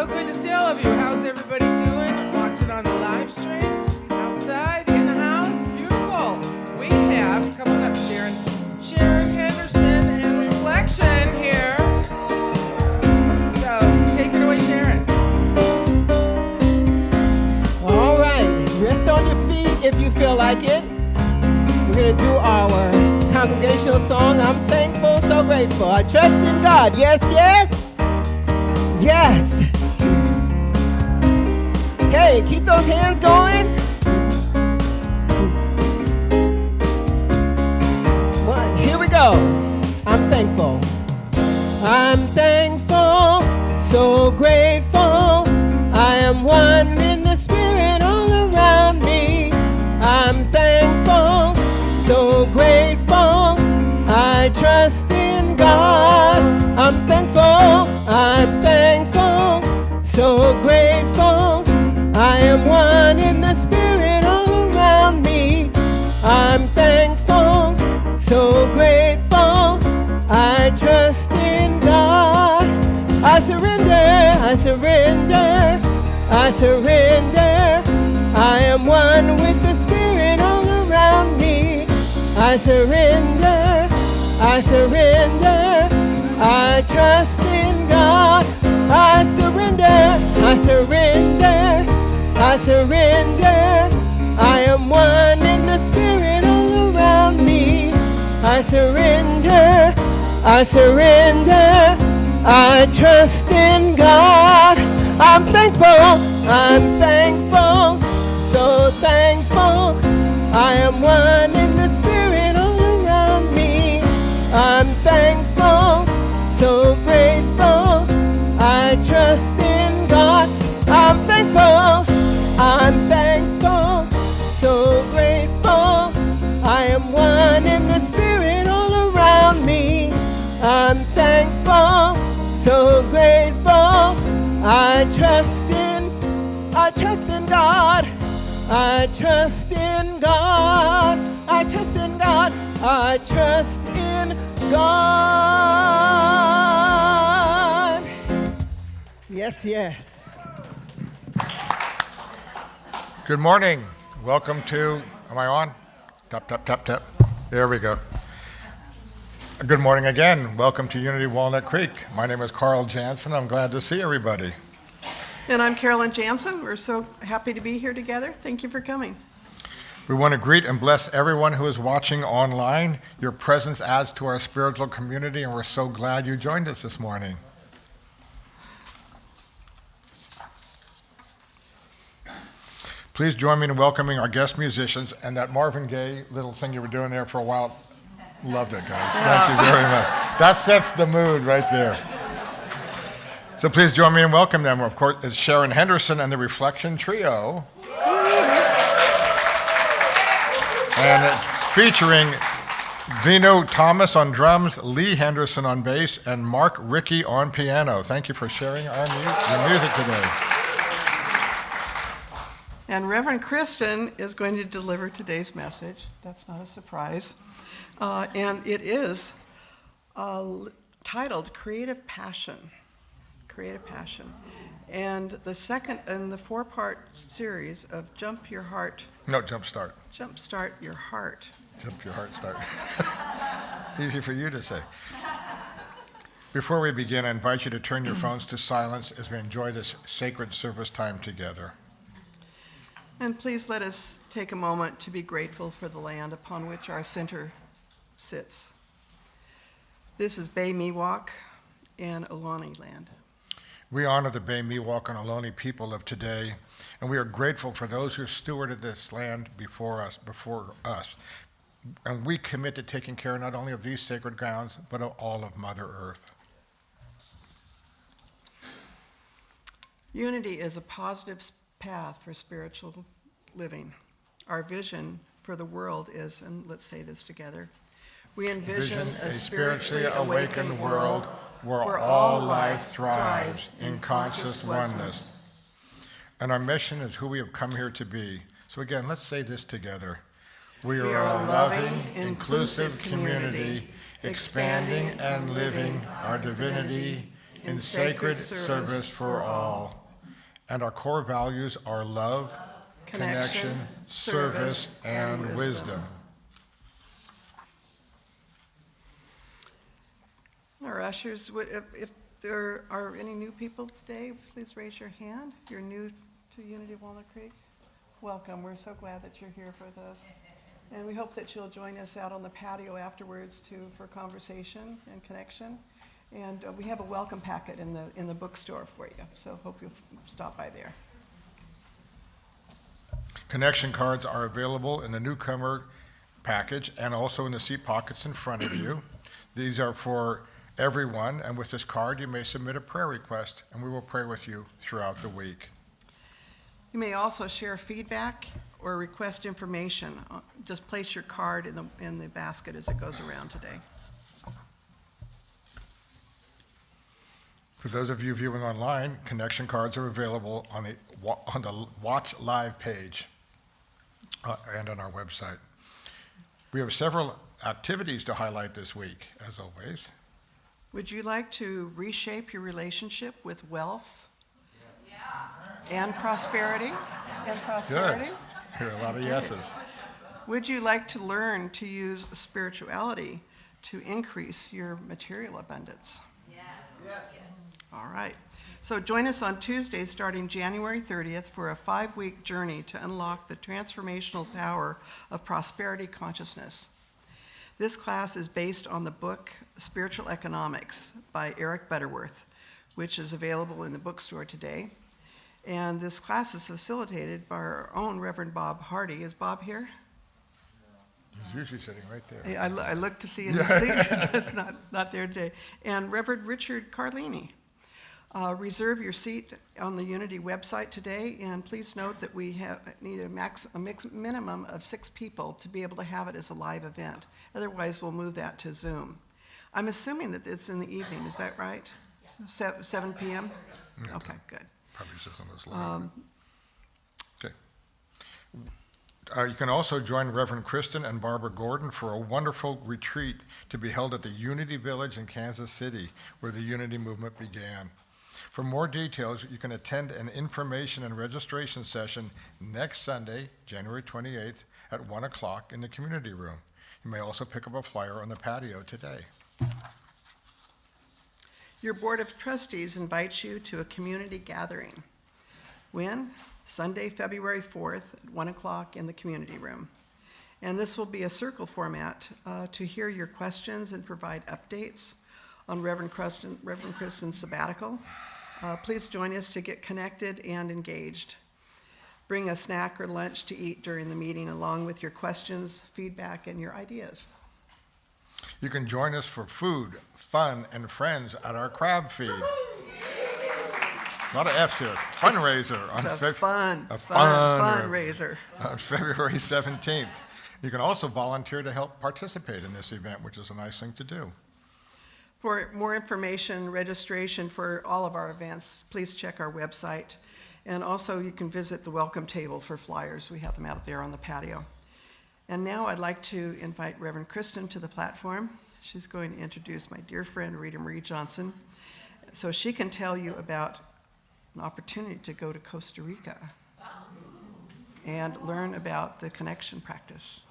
so good to see all of you. How's everybody doing? Watching on the live stream, outside, in the house, beautiful. We have, come on up, Sharon Henderson and Reflection here. So take it away, Sharon. All right, rest on your feet if you feel like it. We're gonna do our congregational song. I'm thankful, so grateful. I trust in God. Yes, yes, yes. Okay, keep those hands going. One, here we go. I'm thankful. I'm thankful, so grateful. I am one in the spirit all around me. I'm thankful, so grateful. I trust in God. I'm thankful, so grateful. I am one in the spirit all around me. I'm thankful, so grateful. I trust in God. I surrender, I surrender, I surrender. I am one with the spirit all around me. I surrender, I surrender. I trust in God. I surrender, I surrender, I surrender. I am one in the spirit all around me. I surrender, I surrender. I trust in God. I'm thankful, so thankful. I am one in the spirit all around me. I'm thankful, so grateful. I trust in God. I'm thankful, so grateful. I am one in the spirit all around me. I'm thankful, so grateful. I trust in God. I trust in God. I trust in God. I trust in God. Yes, yes. Good morning. Welcome to, am I on? Tap, tap, tap, tap. There we go. Good morning again. Welcome to Unity of Walnut Creek. My name is Carl Jansen. I'm glad to see everybody. And I'm Carolyn Jansen. We're so happy to be here together. Thank you for coming. We want to greet and bless everyone who is watching online. Your presence adds to our spiritual community, and we're so glad you joined us this morning. Please join me in welcoming our guest musicians and that Marvin Gaye little thing you were doing there for a while. Loved it, guys. Thank you very much. That sets the mood right there. So please join me and welcome them. Of course, it's Sharon Henderson and the Reflection Trio. And it's featuring Vino Thomas on drums, Lee Henderson on bass, and Mark Rickie on piano. Thank you for sharing your music today. And Reverend Kristen is going to deliver today's message. That's not a surprise. And it is titled Creative Passion. Creative Passion. And the second in the 4-part series of Jump Your Heart. No, Jumpstart. Jumpstart Your Heart. Jump Your Heart Start. Easy for you to say. Before we begin, I invite you to turn your phones to silence as we enjoy this sacred service time together. And please let us take a moment to be grateful for the land upon which our center sits. This is Bay Miwok and Ohlone land. We honor the Bay Miwok and Ohlone people of today, and we are grateful for those who stewarded this land before us. And we commit to taking care not only of these sacred grounds, but of all of Mother Earth. Unity is a positive path for spiritual living. Our vision for the world is, and let's say this together, we envision a spiritually awakened world where all life thrives in conscious oneness. And our mission is who we have come here to be. So again, let's say this together. We are a loving, inclusive community, expanding and living our divinity in sacred service for all. And our core values are love, connection, service, and wisdom. Our ushers, if there are any new people today, please raise your hand. If you're new to Unity of Walnut Creek, welcome. We're so glad that you're here for this. And we hope that you'll join us out on the patio afterwards for conversation and connection. And we have a welcome packet in the bookstore for you, so hope you'll stop by there. Connection cards are available in the newcomer package and also in the seat pockets in front of you. These are for everyone, and with this card you may submit a prayer request, and we will pray with you throughout the week. You may also share feedback or request information. Just place your card in the basket as it goes around today. For those of you viewing online, connection cards are available on the Watch Live page and on our website. We have several activities to highlight this week, as always. Would you like to reshape your relationship with wealth and prosperity? Good. Here are a lot of yeses. Would you like to learn to use spirituality to increase your material abundance? Yes. All right. So join us on Tuesday, starting January 30th, for a 5-week journey to unlock the transformational power of prosperity consciousness. This class is based on the book Spiritual Economics by Eric Butterworth, which is available in the bookstore today. And this class is facilitated by our own Reverend Bob Hardy. Is Bob here? He's usually sitting right there. I looked to see in the seat. It's not there today. And Reverend Richard Carlini. Reserve your seat on the Unity website today, and please note that we need a minimum of 6 people to be able to have it as a live event. Otherwise, we'll move that to Zoom. I'm assuming that it's in the evening. Is that right? 7 p.m.? Yeah, Okay, good. probably says on this slide. Okay. You can also join Reverend Kristen and Barbara Gordon for a wonderful retreat to be held at the Unity Village in Kansas City, where the Unity movement began. For more details, you can attend an information and registration session next Sunday, January 28th at 1 o'clock in the community room. You may also pick up a flyer on the patio today. Your Board of Trustees invites you to a community gathering. When? Sunday, February 4th at 1 o'clock in the community room. And this will be a circle format to hear your questions and provide updates on Reverend Kristen's sabbatical. Please join us to get connected and engaged. Bring a snack or lunch to eat during the meeting along with your questions, feedback, and your ideas. You can join us for food, fun, and friends at our crab feed. A lot of F's here. Fundraiser. It's a fundraiser. On February 17th. You can also volunteer to help participate in this event, which is a nice thing to do. For more information, registration for all of our events, please check our website. And also you can visit the welcome table for flyers. We have them out there on the patio. And now I'd like to invite Reverend Kristen to the platform. She's going to introduce my dear friend Rita Marie Johnson, so she can tell you about an opportunity to go to Costa Rica and learn about the connection practice.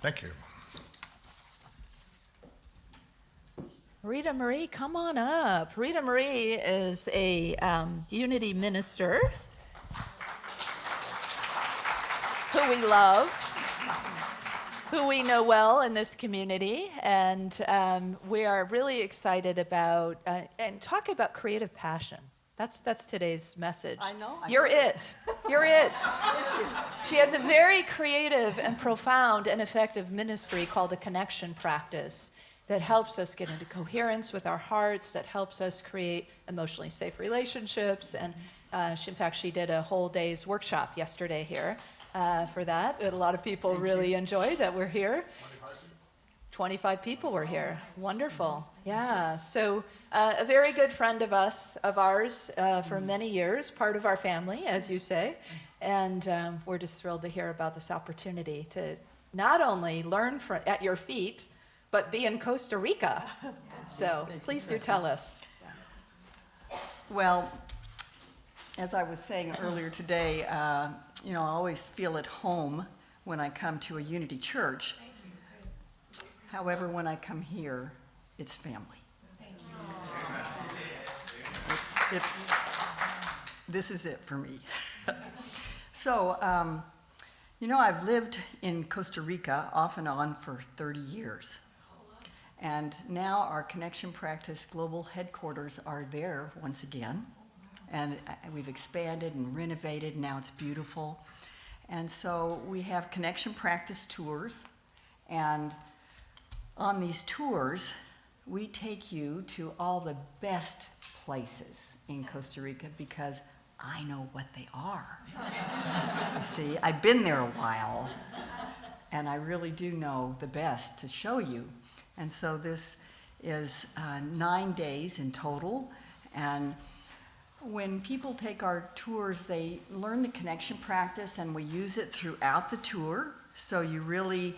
Thank you. Rita Marie, come on up. Rita Marie is a Unity minister who we love, who we know well in this community, and we are really excited about and talk about creative passion. That's today's message. I know. You're it. You're it. She has a very creative and profound and effective ministry called the Connection Practice that helps us get into coherence with our hearts, that helps us create emotionally safe relationships. And in fact, she did a whole day's workshop yesterday here for that. A lot of people really enjoyed that we're here. 25 people were here. Wonderful. Yeah. So a very good friend of ours for many years, part of our family, as you say. And we're just thrilled to hear about this opportunity to not only learn at your feet, but be in Costa Rica. So please do tell us. Well, as I was saying earlier today, I always feel at home when I come to a Unity church. However, when I come here, it's family. This is it for me. So, I've lived in Costa Rica off and on for 30 years. And now our Connection Practice global headquarters are there once again. And we've expanded and renovated, now it's beautiful. And so we have Connection Practice tours. And on these tours, we take you to all the best places in Costa Rica because I know what they are. You see, I've been there a while, and I really do know the best to show you. And so this is 9 days in total, and when people take our tours, they learn the connection practice, and we use it throughout the tour, so you really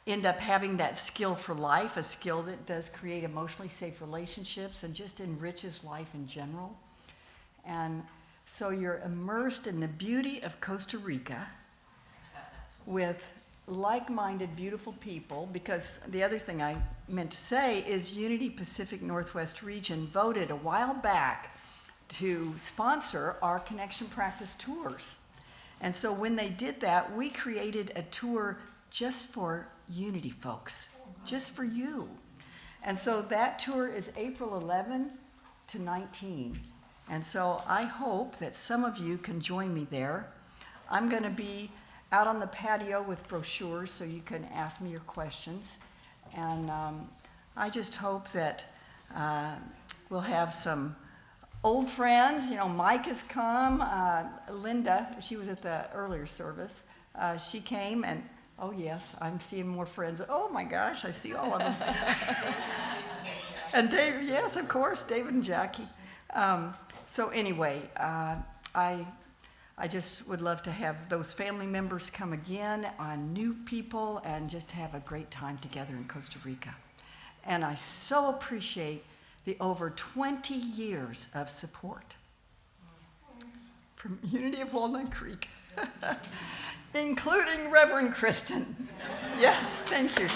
end up having that skill for life, a skill that does create emotionally safe relationships and just enriches life in general. And so you're immersed in the beauty of Costa Rica with like-minded, beautiful people, because the other thing I meant to say is Unity Pacific Northwest Region voted a while back to sponsor our Connection Practice tours. And so when they did that, we created a tour just for Unity folks, just for you. And so that tour is April 11 to 19. And so I hope that some of you can join me there. I'm going to be out on the patio with brochures so you can ask me your questions. And I just hope that we'll have some old friends. Mike has come. Linda, she was at the earlier service. She came, and oh yes, I'm seeing more friends. Oh my gosh, I see all of them. And Dave, yes, of course, David and Jackie. So anyway, I just would love to have those family members come again, new people, and just have a great time together in Costa Rica. And I so appreciate the over 20 years of support from Unity of Walnut Creek, including Reverend Kristen. Yes, thank you.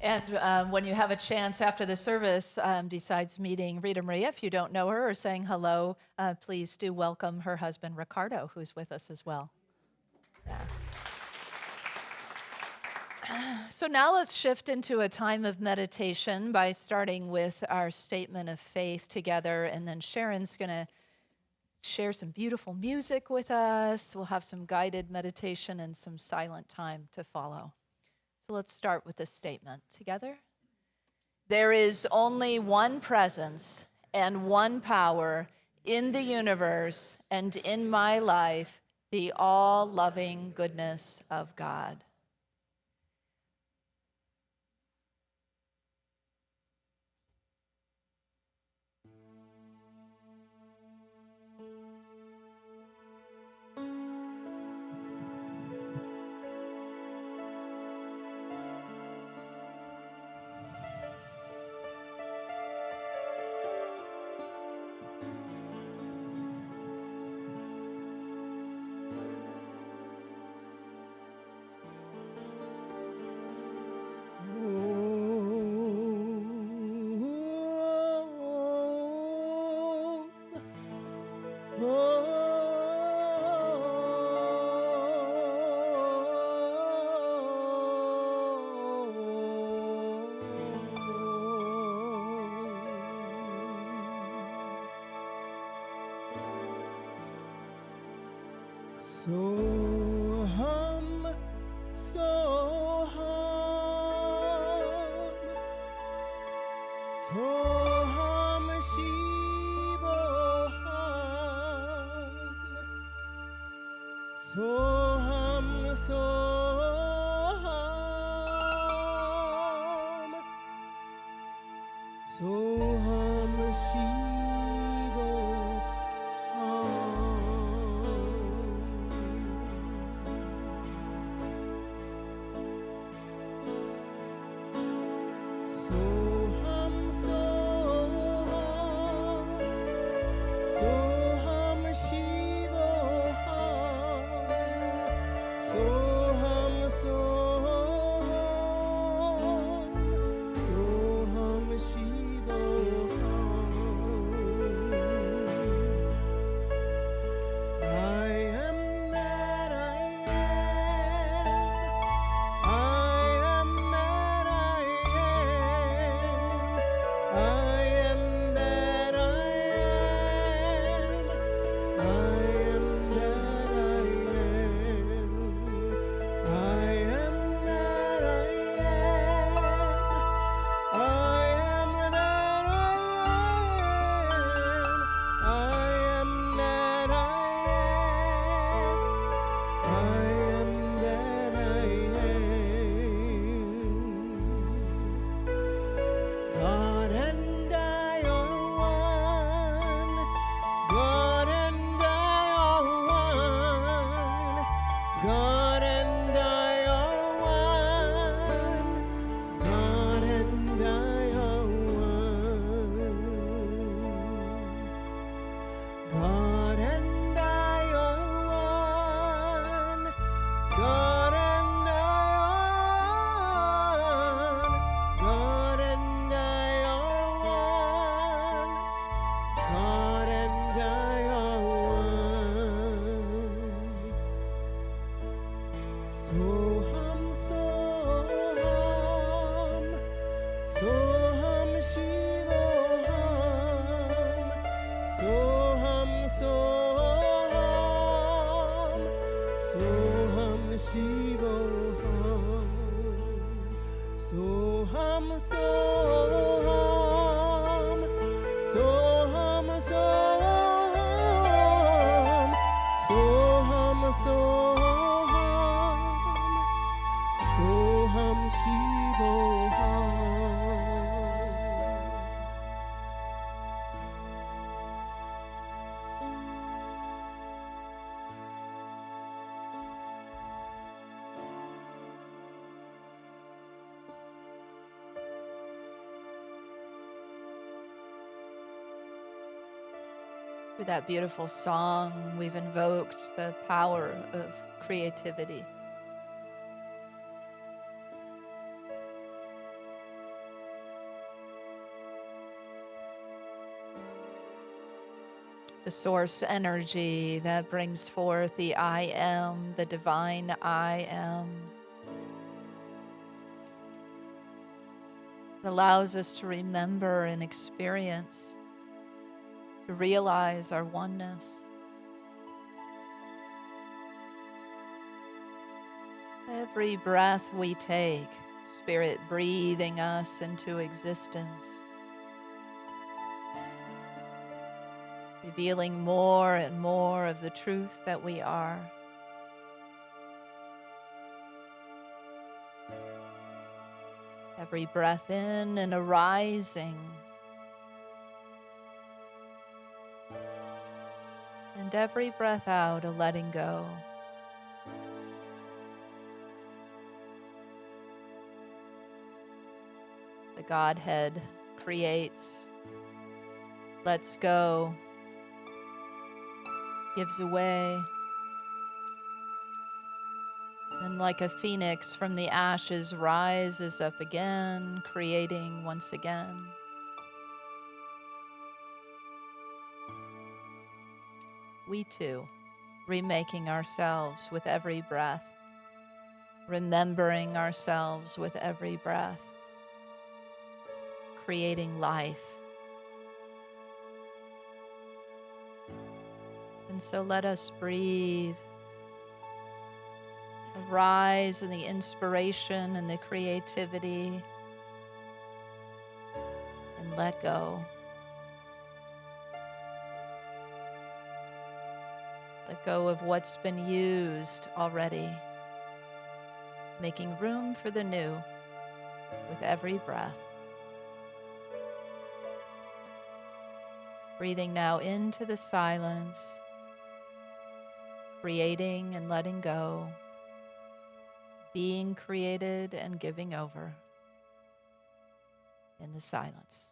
And when you have a chance after the service, besides meeting Rita Maria, if you don't know her, or saying hello, please do welcome her husband, Ricardo, who's with us as well. Yeah. So now let's shift into a time of meditation by starting with our statement of faith together, and then Sharon's going to share some beautiful music with us. We'll have some guided meditation and some silent time to follow. So let's start with this statement together. There is only one presence and one power in the universe and in my life, the all-loving goodness of God. Soham Shivoham, Soham Soham, Soham Soham, Soham Soham, Soham Shivoham. Through that beautiful song, we've invoked the power of creativity. The source energy that brings forth the I am, the divine I am. It allows us to remember and experience, to realize our oneness. Every breath we take, Spirit breathing us into existence, revealing more and more of the truth that we are. Every breath in and arising, and every breath out a letting go. The Godhead creates, lets go, gives away, and like a phoenix from the ashes rises up again, creating once again. We too, remaking ourselves with every breath, remembering ourselves with every breath, creating life. And so let us breathe, arise in the inspiration and the creativity, and let go. Let go of what's been used already, making room for the new with every breath. Breathing now into the silence, creating and letting go, being created and giving over in the silence.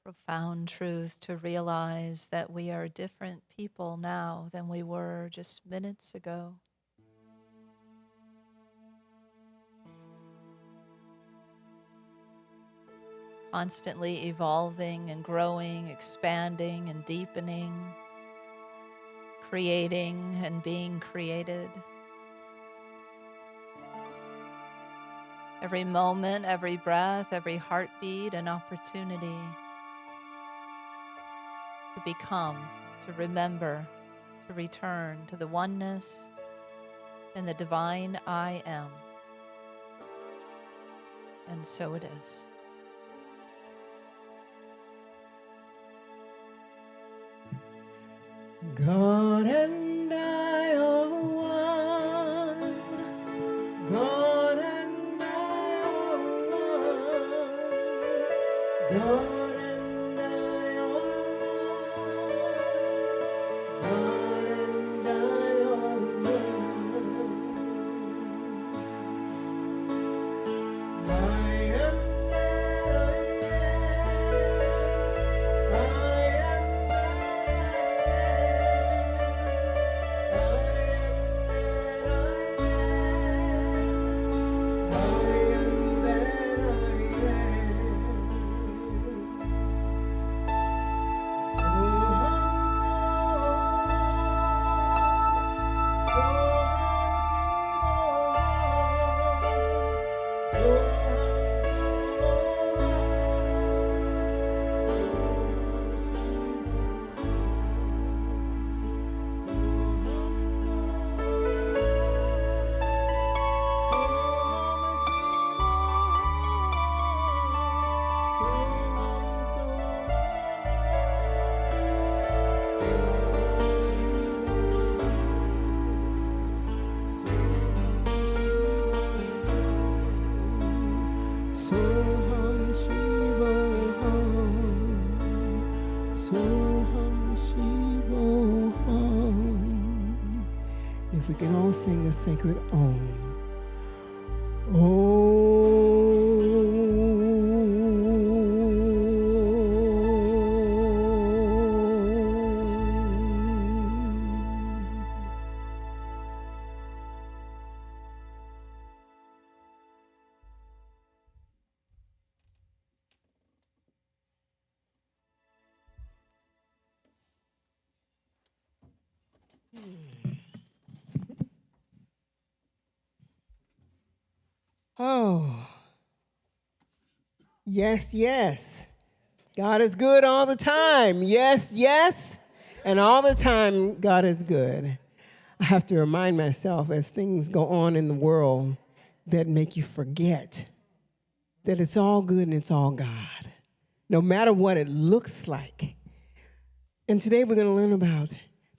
Profound truth to realize that we are different people now than we were just minutes ago. Constantly evolving and growing, expanding and deepening, creating and being created. Every moment, every breath, every heartbeat, an opportunity to become, to remember, to return to the oneness and the divine I am. And so it is. God and I are one. God and I are one. God and I are one. God and I are one. I am that I am. I am that If we can all sing the sacred Om. Oh, yes, yes. God is good all the time. Yes, yes. And all the time, God is good. I have to remind myself as things go on in the world that make you forget that it's all good and it's all God, no matter what it looks like. And today we're going to learn about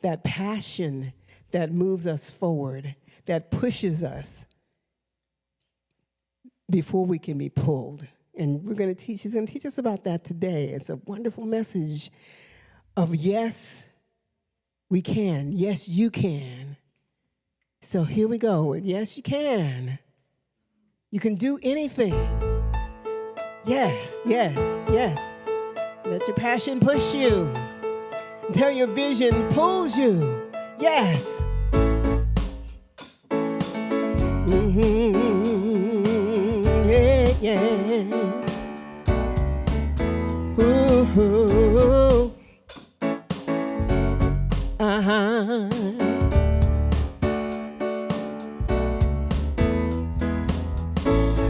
that passion that moves us forward, that pushes us before we can be pulled. And she's going to teach us about that today. It's a wonderful message of yes, we can. Yes, you can. So here we go. Yes, you can. You can do anything. Yes, yes, yes. Let your passion push you until your vision pulls you. Yes. Yeah, yeah. Ooh, uh-huh.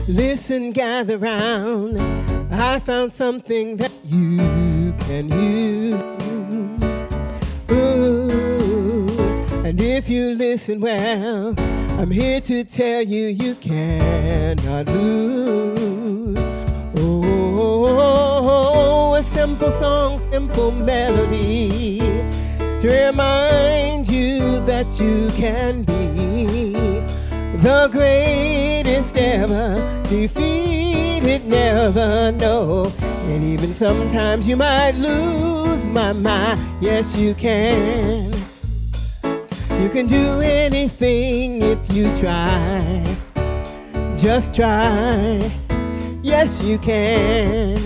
Listen, gather round. I found something that you can use. Ooh. And if you listen well, I'm here to tell you you cannot lose. Oh, a simple song, simple melody to remind you that you can be the greatest ever, defeated never, no. And even sometimes you might lose my mind. Yes, you can. You can do anything if you try. Just try. Yes, you can.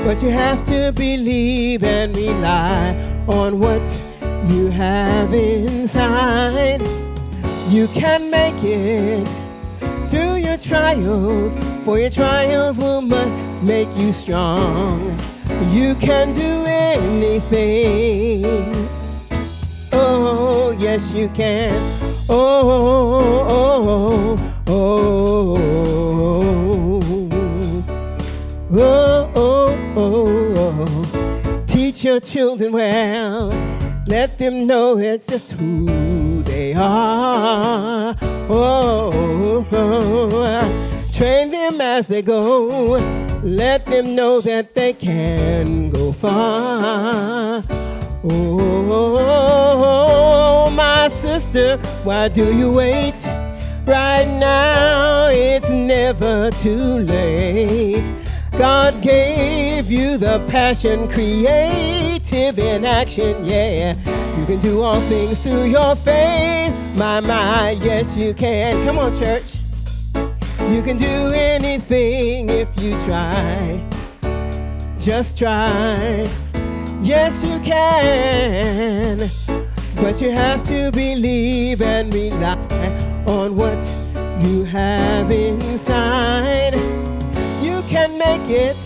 But you have to believe and rely on what you have inside. You can make it through your trials, for your trials will make you strong. You can do anything. Oh, yes, you can. Oh, oh, oh, oh, oh, oh, oh, oh. Teach your children well. Let them know it's just who they are. Oh, oh. Train them as they go. Let them know that they can go far. Oh, my sister, why do you wait? Right now, it's never too late. God gave you the passion, creative in action, yeah. You can do all things through your faith, my, yes you can. Come on, church. You can do anything if you try. Just try. Yes, you can. But you have to believe and rely on what you have inside. You can make it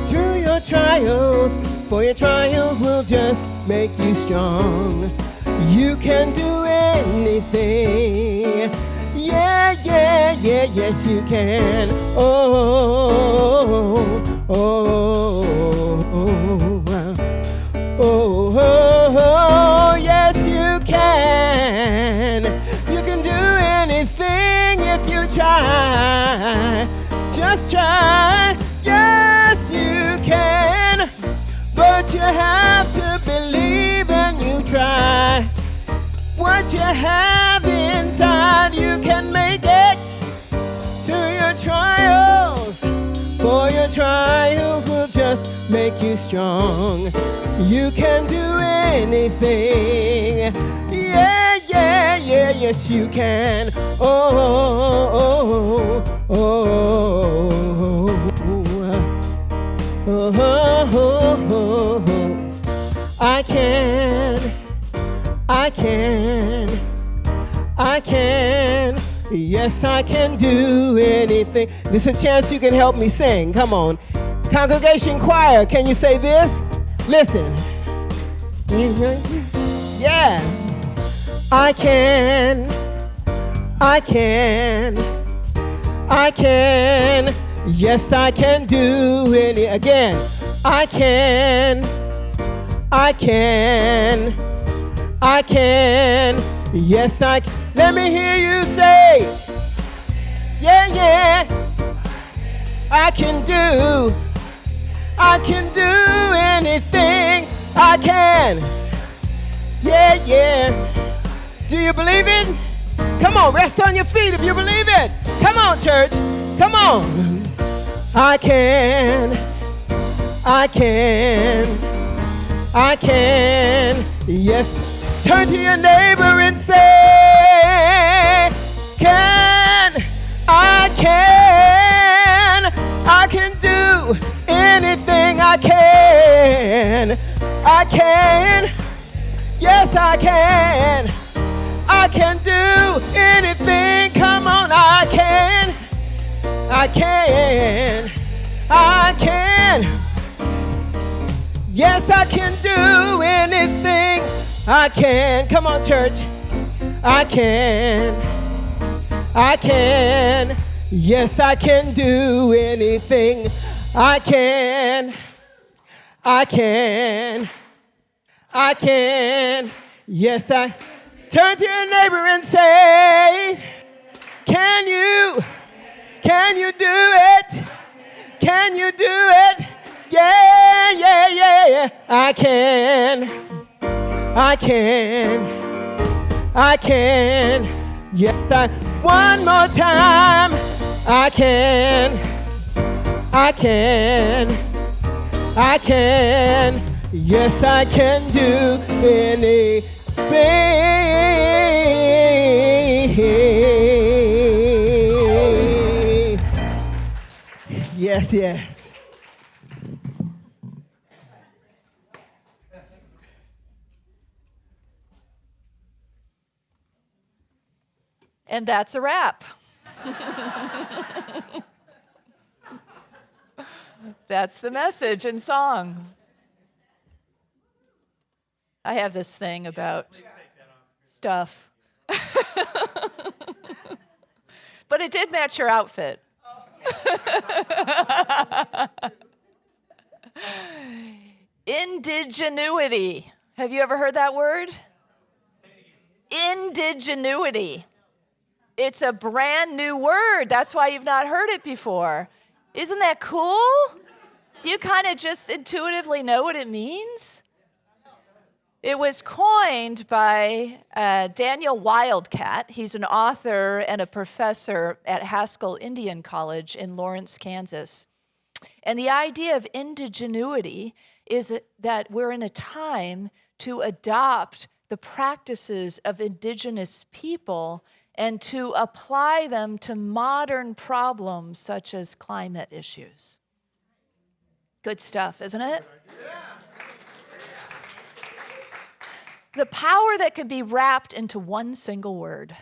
through your trials, for your trials will just make you strong. You can do anything. Yeah, yeah, yeah, yes you can. Oh, oh, oh, oh, oh, yes you can. You can do anything if you try. Just try. Yes you can. But you have to believe and you try. What you have inside, you can make it through your trials. For your trials will just make you strong. You can do anything. Yeah, yeah, yeah, yes you can. Oh, oh, oh, oh, oh, oh, oh, oh. I can. Yes, I can do anything. This is a chance you can help me sing. Come on. Congregation choir, can you say this? Listen. Yeah. I can. Yes, I can do any. Again. I can. Yes, I can. Let me hear you say, yeah, yeah. I can do anything. I can. Yeah, yeah. Do you believe it? Come on, rest on your feet if you believe it. Come on, church. Come on. I can. Yes. Turn to your neighbor and say, I can do anything. I can. Yes, I can do anything. Come on, I can. Yes, I can do anything. I can. Come on, church. I can. Yes, I can do anything. I can. Yes, I. Turn to your neighbor and say, can you do it? Can you do it? Yeah, yeah, yeah, yeah. I can. Yes, one more time. I can. Yes, I can do anything. Yes, yes. And that's a wrap. That's the message in song. I have this thing about stuff. But it did match your outfit. Indigenuity. Have you ever heard that word? Indigenuity. It's a brand new word. That's why you've not heard it before. Isn't that cool? You kind of just intuitively know what it means. It was coined by Daniel Wildcat. He's an author and a professor at Haskell Indian College in Lawrence, Kansas. And the idea of indigenuity is that we're in a time to adopt the practices of indigenous people and to apply them to modern problems such as climate issues. Good stuff, isn't it? The power that can be wrapped into one single word.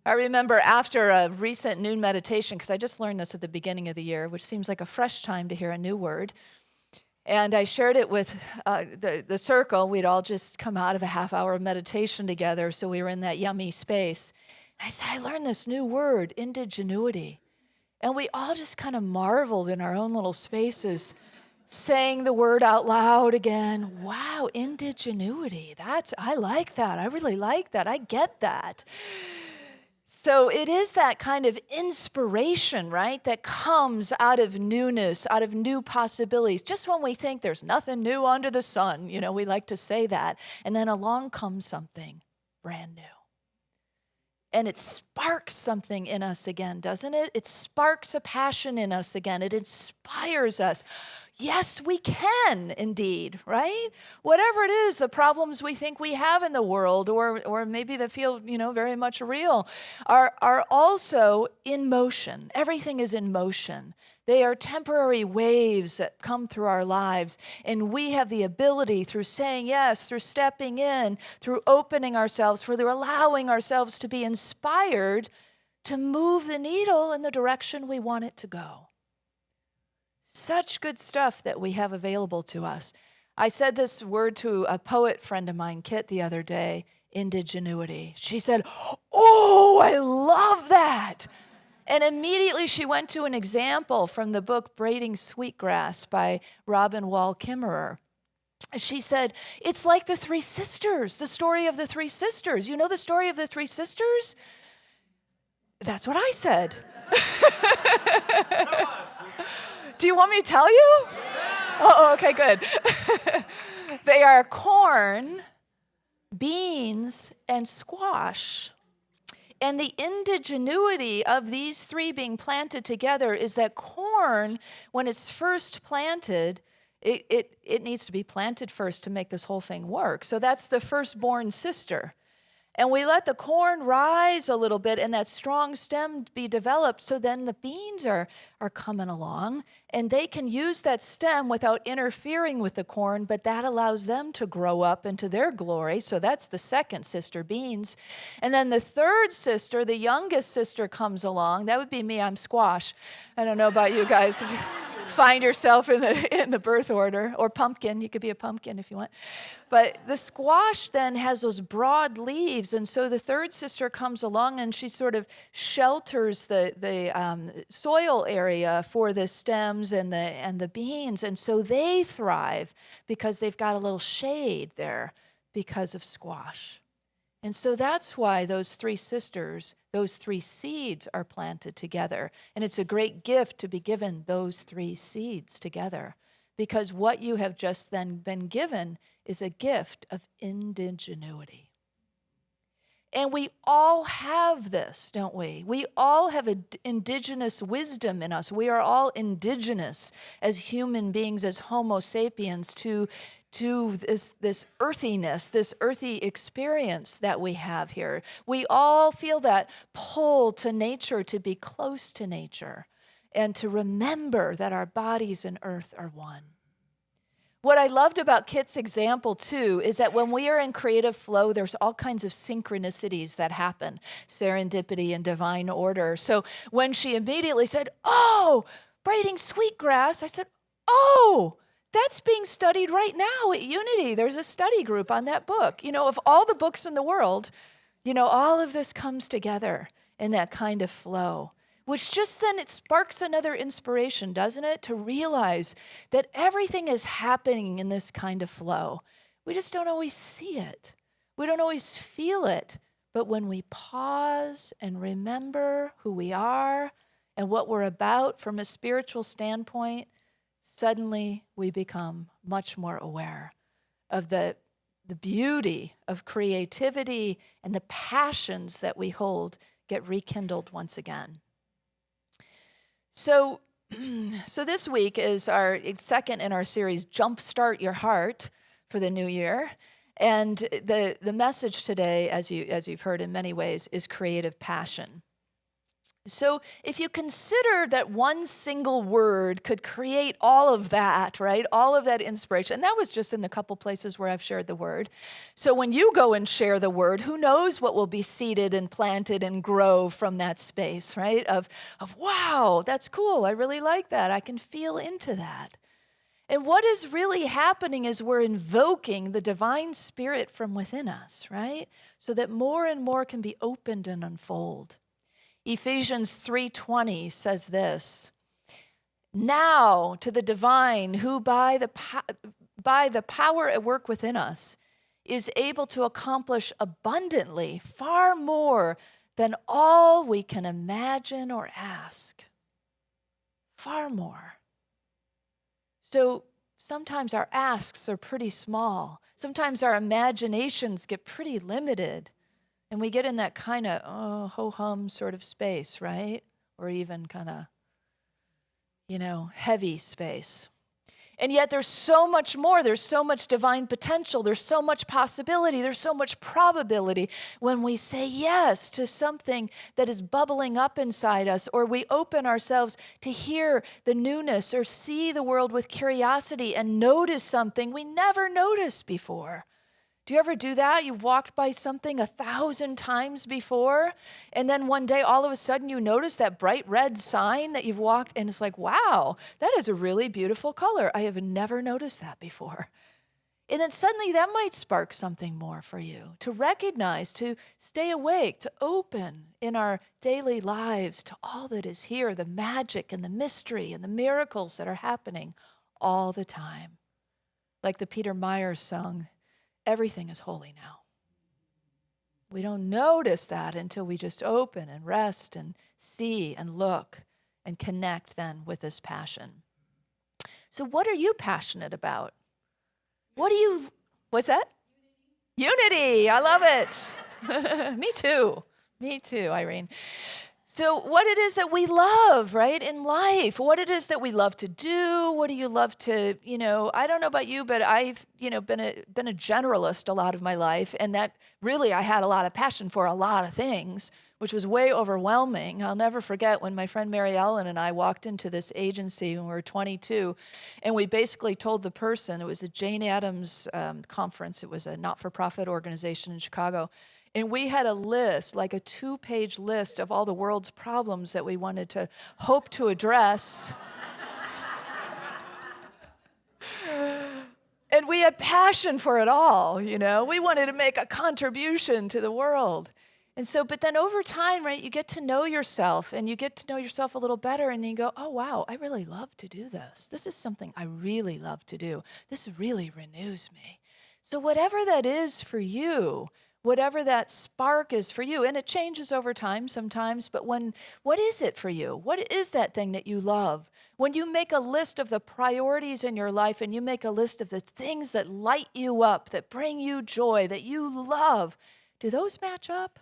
I remember after a recent noon meditation, because I just learned this at the beginning of the year, which seems like a fresh time to hear a new word, and I shared it with the circle. We'd all just come out of a half hour of meditation together, so we were in that yummy space. And I said, I learned this new word, indigenuity. And we all just kind of marveled in our own little spaces, saying the word out loud again. Wow, indigenuity. I like that. I really like that. I get that. So it is that kind of inspiration, right, that comes out of newness, out of new possibilities. Just when we think there's nothing new under the sun, we like to say that. And then along comes something brand new. And it sparks something in us again, doesn't it? It sparks a passion in us again. It inspires us. Yes, we can indeed, right? Whatever it is, the problems we think we have in the world, or maybe that feel, very much real, are also in motion. Everything is in motion. They are temporary waves that come through our lives, and we have the ability through saying yes, through stepping in, through opening ourselves, through allowing ourselves to be inspired to move the needle in the direction we want it to go. Such good stuff that we have available to us. I said this word to a poet friend of mine, Kit, the other day, indigenuity. She said, oh, I love that. And immediately she went to an example from the book Braiding Sweetgrass by Robin Wall Kimmerer. She said, it's like the three sisters, the story of the three sisters. You know the story of the three sisters? That's what I said. Do you want me to tell you? Yeah. Oh, okay, good. They are corn, beans, and squash. And the indigenuity of these three being planted together is that corn, when it's first planted, it needs to be planted first to make this whole thing work. So that's the firstborn sister. And we let the corn rise a little bit and that strong stem be developed, so then the beans are coming along, and they can use that stem without interfering with the corn, but that allows them to grow up into their glory. So that's the second sister, beans. And then the third sister, the youngest sister, comes along. That would be me. I'm squash. I don't know about you guys. If you find yourself in the birth order, or pumpkin. You could be a pumpkin if you want. But the squash then has those broad leaves, and so the third sister comes along and she sort of shelters the soil area for the stems and the beans, and so they thrive because they've got a little shade there because of squash. And so that's why those three sisters, those three seeds are planted together. And it's a great gift to be given those three seeds together, because what you have just then been given is a gift of indigenuity. And we all have this, don't we? We all have an indigenous wisdom in us. We are all indigenous as human beings, as Homo sapiens, to this earthiness, this earthy experience that we have here. We all feel that pull to nature, to be close to nature, and to remember that our bodies and earth are one. What I loved about Kit's example, too, is that when we are in creative flow, there's all kinds of synchronicities that happen, serendipity and divine order. So when she immediately said, oh, braiding sweetgrass, I said, oh, that's being studied right now at Unity. There's a study group on that book. Of all the books in the world, all of this comes together in that kind of flow. Which just then it sparks another inspiration, doesn't it? To realize that everything is happening in this kind of flow. We just don't always see it. We don't always feel it. But when we pause and remember who we are and what we're about from a spiritual standpoint, suddenly we become much more aware of the beauty of creativity, and the passions that we hold get rekindled once again. So this week is our second in our series, Jumpstart Your Heart, for the new year. And the message today, as you've heard in many ways, is creative passion. So if you consider that one single word could create all of that, right? All of that inspiration. And that was just in the couple places where I've shared the word. So when you go and share the word, who knows what will be seeded and planted and grow from that space, right? Of wow, that's cool. I really like that. I can feel into that. And what is really happening is we're invoking the divine spirit from within us, right? So that more and more can be opened and unfold. Ephesians 3:20 says this, now to the divine who by the power at work within us is able to accomplish abundantly far more than all we can imagine or ask. Far more. So sometimes our asks are pretty small. Sometimes our imaginations get pretty limited. And we get in that kind of ho-hum sort of space, right? Or even kind of, heavy space. And yet there's so much more. There's so much divine potential. There's so much possibility. There's so much probability when we say yes to something that is bubbling up inside us, or we open ourselves to hear the newness or see the world with curiosity and notice something we never noticed before. Do you ever do that? You've walked by something 1,000 times before, and then one day all of a sudden you notice that bright red sign that you've walked, and it's like, wow, that is a really beautiful color. I have never noticed that before. And then suddenly that might spark something more for you, to recognize, to stay awake, to open in our daily lives to all that is here, the magic and the mystery and the miracles that are happening all the time. Like the Peter Byars song, everything is holy now. We don't notice that until we just open and rest and see and look and connect then with this passion. So what are you passionate about? What's that? Unity. I love it. Me too, Irene. So what it is that we love, right, in life, what it is that we love to do, what do you love to, I don't know about you, but I've, been a generalist a lot of my life, and that really I had a lot of passion for a lot of things, which was way overwhelming. I'll never forget when my friend Mary Ellen and I walked into this agency when we were 22, and we basically told the person, it was a Jane Addams conference, it was a not-for-profit organization in Chicago, and we had a list, like a 2-page list of all the world's problems that we wanted to hope to address. And we had passion for it all, We wanted to make a contribution to the world. And so, but then over time, right, you get to know yourself, and you get to know yourself a little better, and then you go, oh, wow, I really love to do this. This is something I really love to do. This really renews me. So whatever that is for you, whatever that spark is for you, and it changes over time sometimes, but what is it for you? What is that thing that you love? When you make a list of the priorities in your life, and you make a list of the things that light you up, that bring you joy, that you love, do those match up?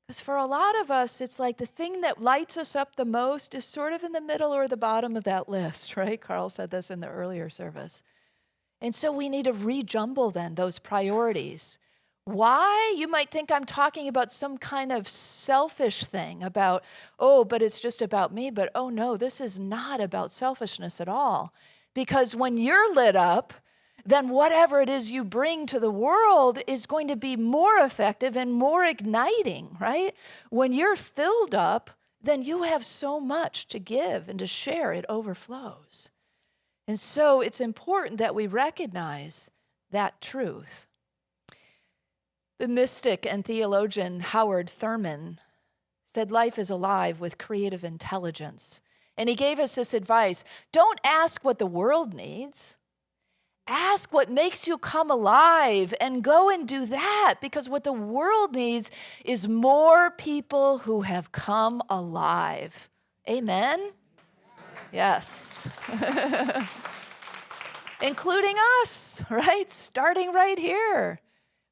Because for a lot of us, it's like the thing that lights us up the most is sort of in the middle or the bottom of that list, right? Carl said this in the earlier service. And so we need to rejumble then those priorities. Why? You might think I'm talking about some kind of selfish thing about, but it's just about me. But oh no, this is not about selfishness at all. Because when you're lit up, then whatever it is you bring to the world is going to be more effective and more igniting, right? When you're filled up, then you have so much to give and to share. It overflows. And so it's important that we recognize that truth. The mystic and theologian Howard Thurman said life is alive with creative intelligence. And he gave us this advice: don't ask what the world needs. Ask what makes you come alive and go and do that, because what the world needs is more people who have come alive. Amen? Yes. Including us, right? Starting right here.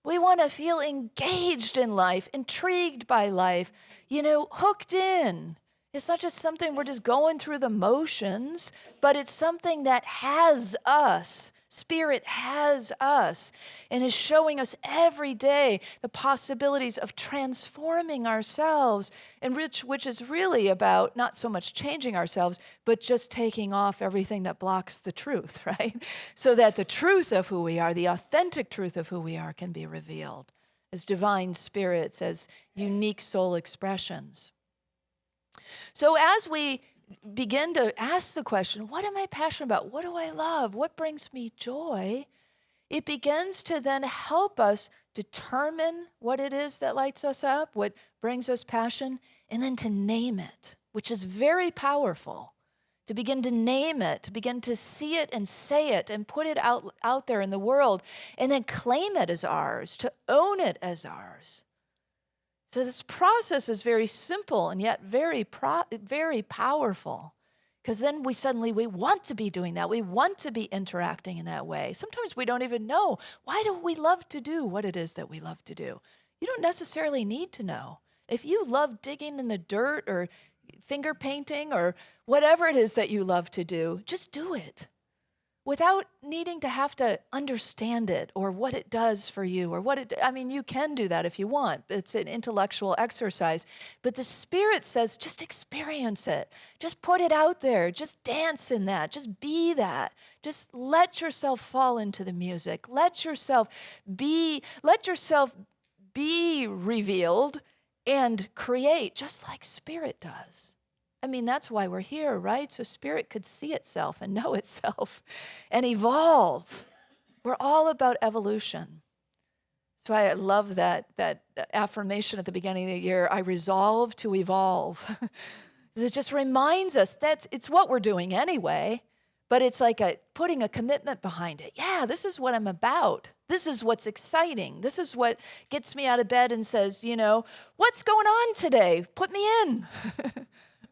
We want to feel engaged in life, intrigued by life, hooked in. It's not just something we're just going through the motions, but it's something that has us. Spirit has us and is showing us every day the possibilities of transforming ourselves, and which is really about not so much changing ourselves, but just taking off everything that blocks the truth, right? So that the truth of who we are, the authentic truth of who we are, can be revealed as divine spirits, as unique soul expressions. So as we begin to ask the question, what am I passionate about? What do I love? What brings me joy? It begins to then help us determine what it is that lights us up, what brings us passion, and then to name it, which is very powerful. To begin to name it, to begin to see it and say it and put it out there in the world, and then claim it as ours, to own it as ours. So this process is very simple and yet very powerful, because then we want to be doing that. We want to be interacting in that way. Sometimes we don't even know, why do we love to do what it is that we love to do? You don't necessarily need to know. If you love digging in the dirt or finger painting or whatever it is that you love to do, just do it. Without needing to have to understand it or what it does for you or you can do that if you want. It's an intellectual exercise. But the Spirit says, just experience it. Just put it out there. Just dance in that. Just be that. Just let yourself fall into the music. Let yourself be revealed and create just like Spirit does. That's why we're here, right? So Spirit could see itself and know itself and evolve. We're all about evolution. So I love that affirmation at the beginning of the year, I resolve to evolve. It just reminds us it's what we're doing anyway, but it's like putting a commitment behind it. Yeah, this is what I'm about. This is what's exciting. This is what gets me out of bed and says, what's going on today? Put me in.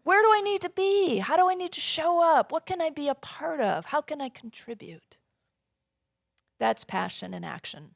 Where do I need to be? How do I need to show up? What can I be a part of? How can I contribute? That's passion in action.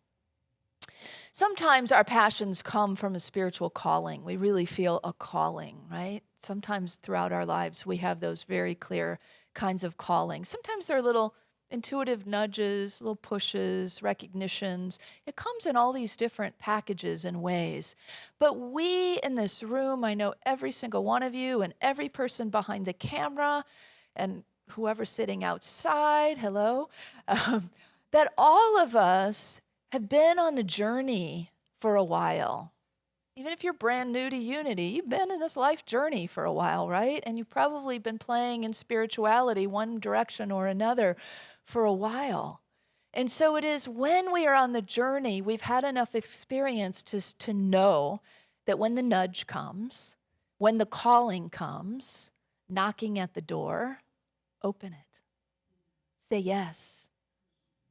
Sometimes our passions come from a spiritual calling. We really feel a calling, right? Sometimes throughout our lives, we have those very clear kinds of callings. Sometimes they're little intuitive nudges, little pushes, recognitions. It comes in all these different packages and ways. But we in this room, I know every single one of you and every person behind the camera and whoever's sitting outside, hello, that all of us have been on the journey for a while. Even if you're brand new to Unity, you've been in this life journey for a while, right? And you've probably been playing in spirituality one direction or another for a while. And so it is when we are on the journey, we've had enough experience to know that when the nudge comes, when the calling comes, knocking at the door, open it. Say yes.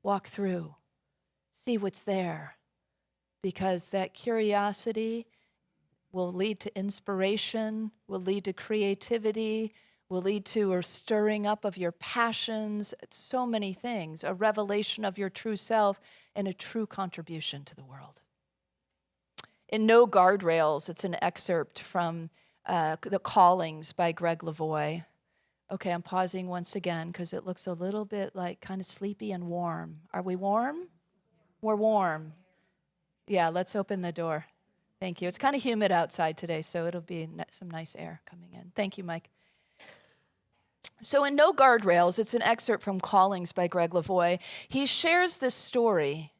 Walk through. See what's there. Because that curiosity will lead to inspiration, will lead to creativity, will lead to a stirring up of your passions, so many things, a revelation of your true self, and a true contribution to the world. In No Guardrails, it's an excerpt from The Callings by Greg Lavoie. Okay, I'm pausing once again because it looks a little bit like kind of sleepy and warm. Are we warm? We're warm. Yeah, let's open the door. Thank you. It's kind of humid outside today, so it'll be some nice air coming in. Thank you, Mike. So in No Guardrails, it's an excerpt from Callings by Greg Lavoie. He shares this story.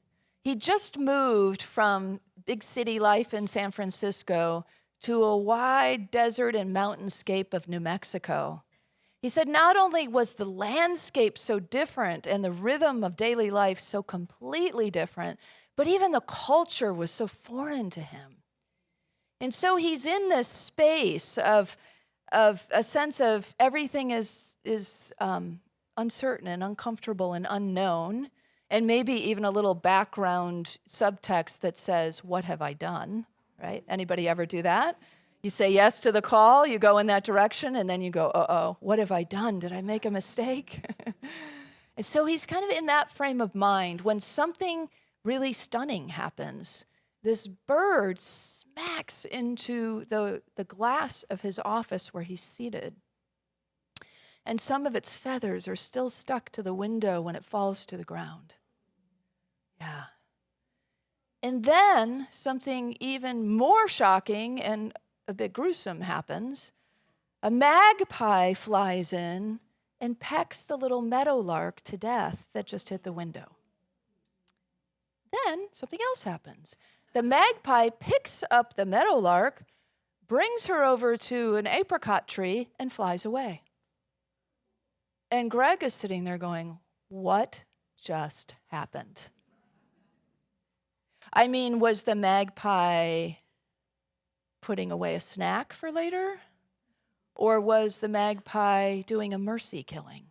He just moved from big city life in San Francisco to a wide desert and mountainscape of New Mexico. He said not only was the landscape so different and the rhythm of daily life so completely different, but even the culture was so foreign to him. And so he's in this space of a sense of everything is uncertain and uncomfortable and unknown, and maybe even a little background subtext that says, what have I done, right? Anybody ever do that? You say yes to the call, you go in that direction, and then you go, uh-oh, what have I done? Did I make a mistake? And so he's kind of in that frame of mind when something really stunning happens. This bird smacks into the glass of his office where he's seated. And some of its feathers are still stuck to the window when it falls to the ground. Yeah. And then something even more shocking and a bit gruesome happens. A magpie flies in and pecks the little meadowlark to death that just hit the window. Then something else happens. The magpie picks up the meadowlark, brings her over to an apricot tree, and flies away. And Greg is sitting there going, what just happened? I mean, was the magpie putting away a snack for later? Or was the magpie doing a mercy killing?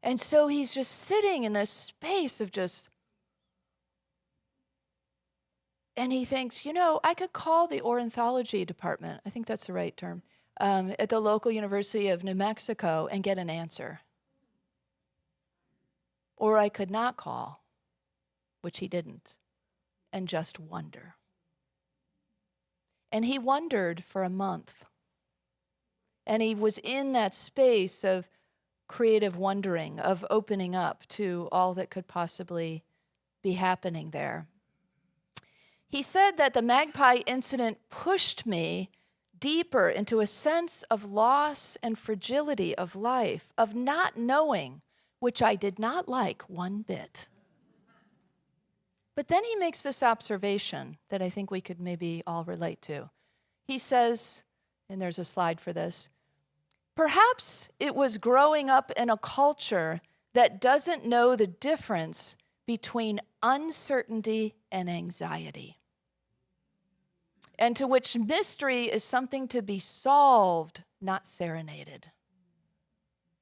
And so he's just sitting in this space of just, and he thinks, I could call the ornithology department, I think that's the right term, at the local University of New Mexico and get an answer. Or I could not call, which he didn't, and just wonder. And he wondered for a month. And he was in that space of creative wondering, of opening up to all that could possibly be happening there. He said that the magpie incident pushed me deeper into a sense of loss and fragility of life, of not knowing, which I did not like one bit. But then he makes this observation that I think we could maybe all relate to. He says, and there's a slide for this, perhaps it was growing up in a culture that doesn't know the difference between uncertainty and anxiety, and to which mystery is something to be solved, not serenaded.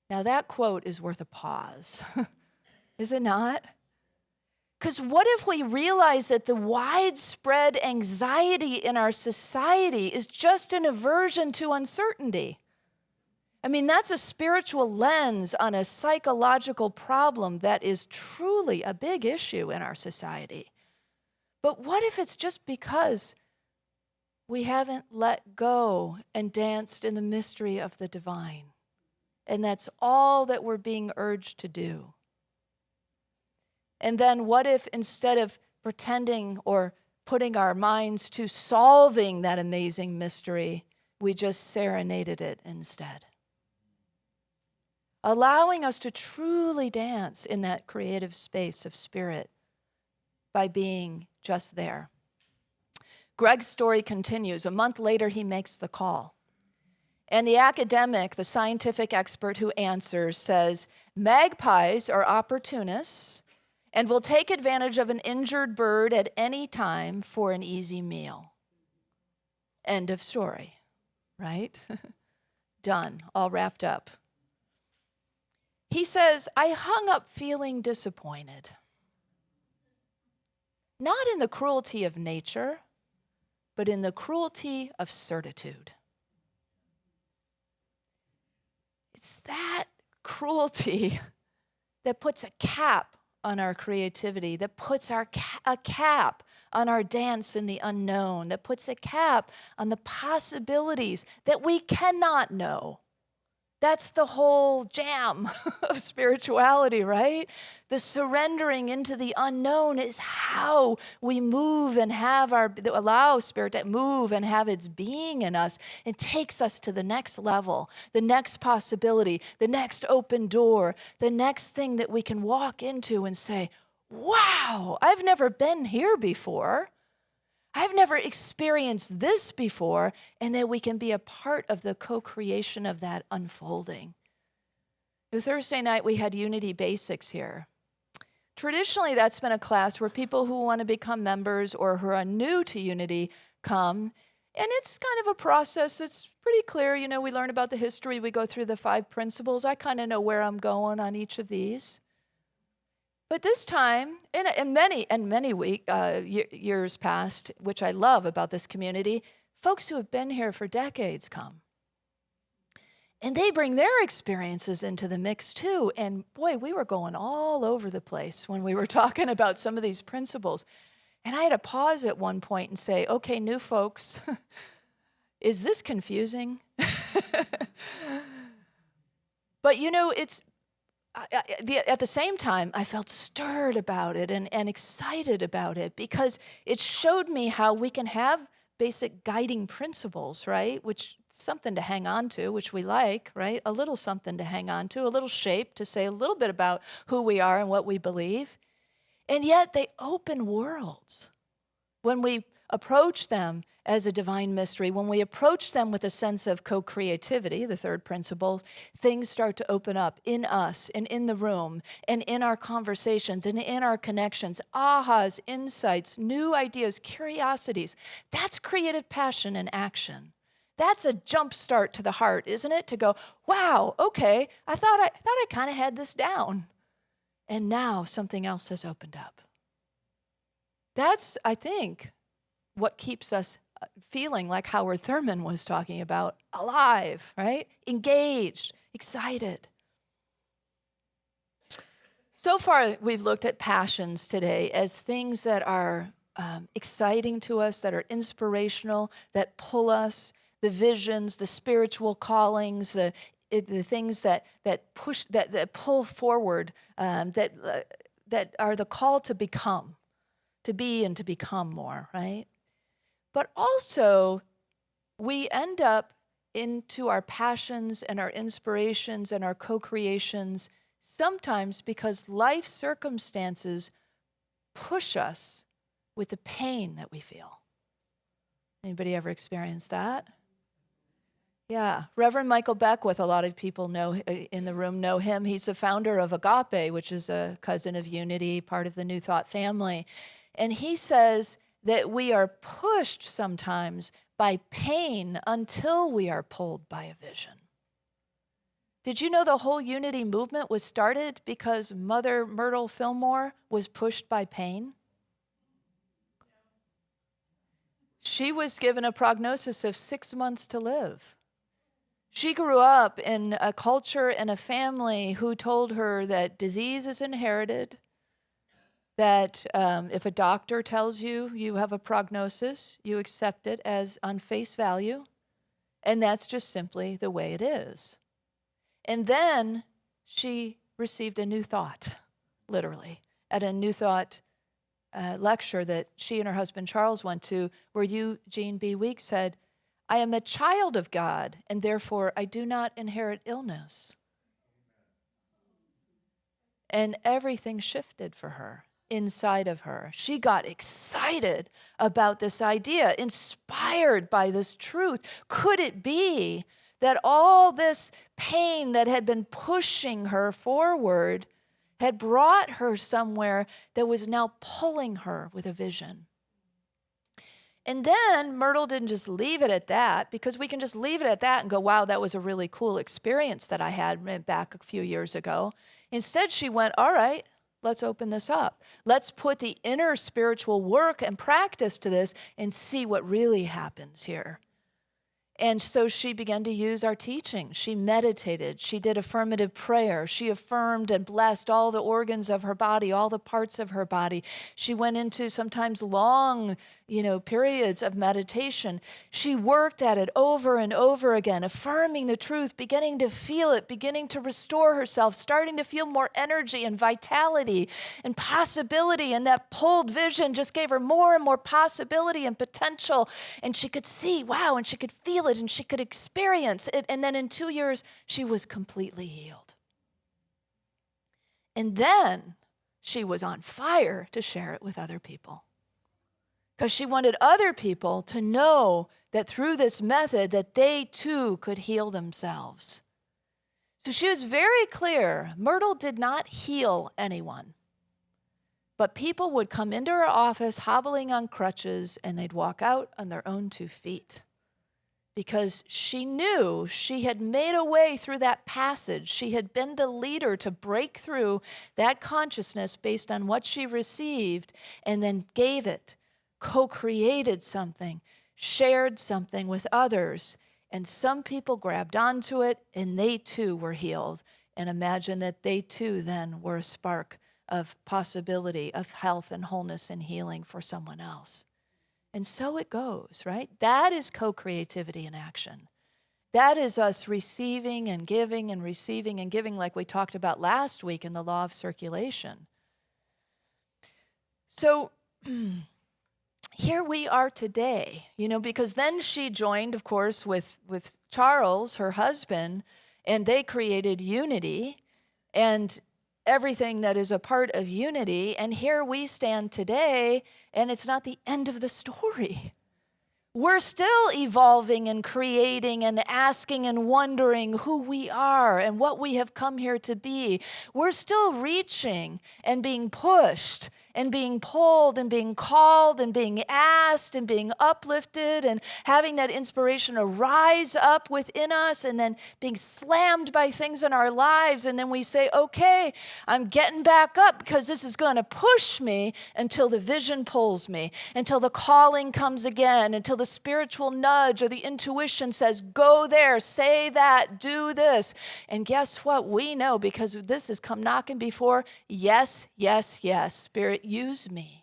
Now that quote is worth a pause, is it not? Because what if we realize that the widespread anxiety in our society is just an aversion to uncertainty? I mean, that's a spiritual lens on a psychological problem that is truly a big issue in our society. But what if it's just because we haven't let go and danced in the mystery of the divine? And that's all that we're being urged to do. And then what if instead of pretending or putting our minds to solving that amazing mystery, we just serenaded it instead? Allowing us to truly dance in that creative space of spirit by being just there. Greg's story continues. A month later, he makes the call. And the academic, the scientific expert who answers says, magpies are opportunists and will take advantage of an injured bird at any time for an easy meal. End of story, right? Done, all wrapped up. He says, I hung up feeling disappointed. Not in the cruelty of nature, but in the cruelty of certitude. It's that cruelty that puts a cap on our creativity, that puts a cap on our dance in the unknown, that puts a cap on the possibilities that we cannot know That's the whole jam of spirituality, right? The surrendering into the unknown is how we move and allow Spirit to move and have its being in us. It takes us to the next level, the next possibility, the next open door, the next thing that we can walk into and say, wow, I've never been here before. I've never experienced this before, and that we can be a part of the co-creation of that unfolding. Thursday night, we had Unity Basics here. Traditionally, that's been a class where people who want to become members or who are new to Unity come, and it's kind of a process. It's pretty clear. You know, we learn about the history. We go through the 5 principles. I kind of know where I'm going on each of these. But this time, in many years past, which I love about this community, folks who have been here for decades come. And they bring their experiences into the mix too. And boy, we were going all over the place when we were talking about some of these principles. And I had to pause at one point and say, okay, new folks, is this confusing? But you know, at the same time, I felt stirred about it and excited about it, because it showed me how we can have basic guiding principles, right? Which something to hang on to, which we like, right? A little something to hang on to, a little shape to say a little bit about who we are and what we believe. And yet they open worlds when we approach them as a divine mystery. When we approach them with a sense of co-creativity, the 3rd principle, things start to open up in us and in the room and in our conversations and in our connections. Ahas, insights, new ideas, curiosities. That's creative passion in action. That's a jump start to the heart, isn't it? To go, wow, okay, I thought I kind of had this down. And now something else has opened up. That's, I think, what keeps us feeling like Howard Thurman was talking about, alive, right? Engaged, excited. So far, we've looked at passions today as things that are exciting to us, that are inspirational, that pull us, the visions, the spiritual callings, the things that push, that pull forward, that are the call to become, to be and to become more, right? But also, we end up into our passions and our inspirations and our co-creations sometimes because life circumstances push us with the pain that we feel. Anybody ever experienced that? Yeah, Reverend Michael Beckwith, a lot of people know in the room know him. He's the founder of Agape, which is a cousin of Unity, part of the New Thought family. And he says that we are pushed sometimes by pain until we are pulled by a vision. Did you know the whole Unity movement was started because Mother Myrtle Fillmore was pushed by pain? She was given a prognosis of 6 months to live. She grew up in a culture and a family who told her that disease is inherited, that if a doctor tells you you have a prognosis, you accept it as on face value, and that's just simply the way it is. And then she received a new thought, literally, at a New Thought lecture that she and her husband Charles went to, where Eugene B. Weeks said, I am a child of God, and therefore I do not inherit illness. And everything shifted for her, inside of her. She got excited about this idea, inspired by this truth. Could it be that all this pain that had been pushing her forward had brought her somewhere that was now pulling her with a vision? And then Myrtle didn't just leave it at that, because we can just leave it at that and go, wow, that was a really cool experience that I had back a few years ago. Instead, she went, all right, let's open this up. Let's put the inner spiritual work and practice to this and see what really happens here. And so she began to use our teaching. She meditated. She did affirmative prayer. She affirmed and blessed all the organs of her body, all the parts of her body. She went into sometimes long, periods of meditation. She worked at it over and over again, affirming the truth, beginning to feel it, beginning to restore herself, starting to feel more energy and vitality and possibility. And that pulled vision just gave her more and more possibility and potential. And she could see, wow, and she could feel it and she could experience it. And then in 2 years, she was completely healed. And then she was on fire to share it with other people, because she wanted other people to know that through this method that they too could heal themselves. So she was very clear. Myrtle did not heal anyone, but people would come into her office hobbling on crutches, and they'd walk out on their own 2 feet, because she knew she had made a way through that passage. She had been the leader to break through that consciousness based on what she received, and then gave it, co-created something, shared something with others, and some people grabbed onto it, and they too were healed. And imagine that they too then were a spark of possibility of health and wholeness and healing for someone else. And so it goes, right? That is co-creativity in action. That is us receiving and giving and receiving and giving, like we talked about last week in the law of circulation. So here we are today, because then she joined, of course, with Charles, her husband, and they created Unity and everything that is a part of Unity. And here we stand today, and it's not the end of the story. We're still evolving and creating and asking and wondering who we are and what we have come here to be. We're still reaching and being pushed and being pulled and being called and being asked and being uplifted and having that inspiration arise up within us, and then being slammed by things in our lives. And then we say, okay, I'm getting back up, because this is going to push me until the vision pulls me, until the calling comes again, until the spiritual nudge or the intuition says, go there, say that, do this. And guess what? We know, because this has come knocking before. Yes, yes, yes. Spirit, use me.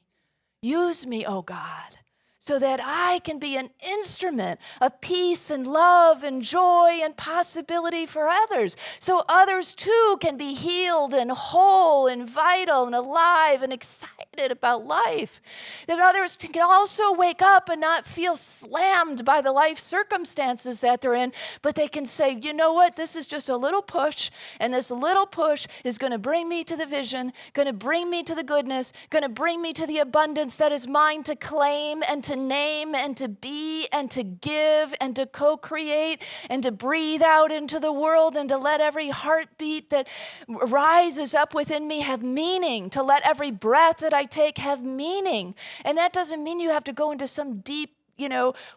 Use me, oh God, so that I can be an instrument of peace and love and joy and possibility for others, so others too can be healed and whole and vital and alive and excited about life. That others can also wake up and not feel slammed by the life circumstances that they're in, but they can say, you know what, this is just a little push, and this little push is going to bring me to the vision, going to bring me to the goodness, going to bring me to the abundance that is mine to claim and to name and to be and to give and to co-create and to breathe out into the world, and to let every heartbeat that rises up within me have meaning, to let every breath that I take have meaning. And that doesn't mean you have to go into some deep,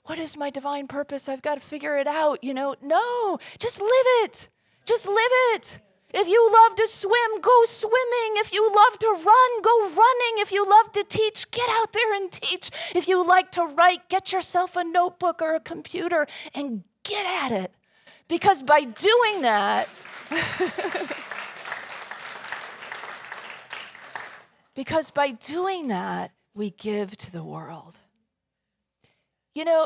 what is my divine purpose? I've got to figure it out. No, just live it. Just live it. If you love to swim, go swimming. If you love to run, go running. If you love to teach, get out there and teach. If you like to write, get yourself a notebook or a computer and get at it. Because by doing that, we give to the world.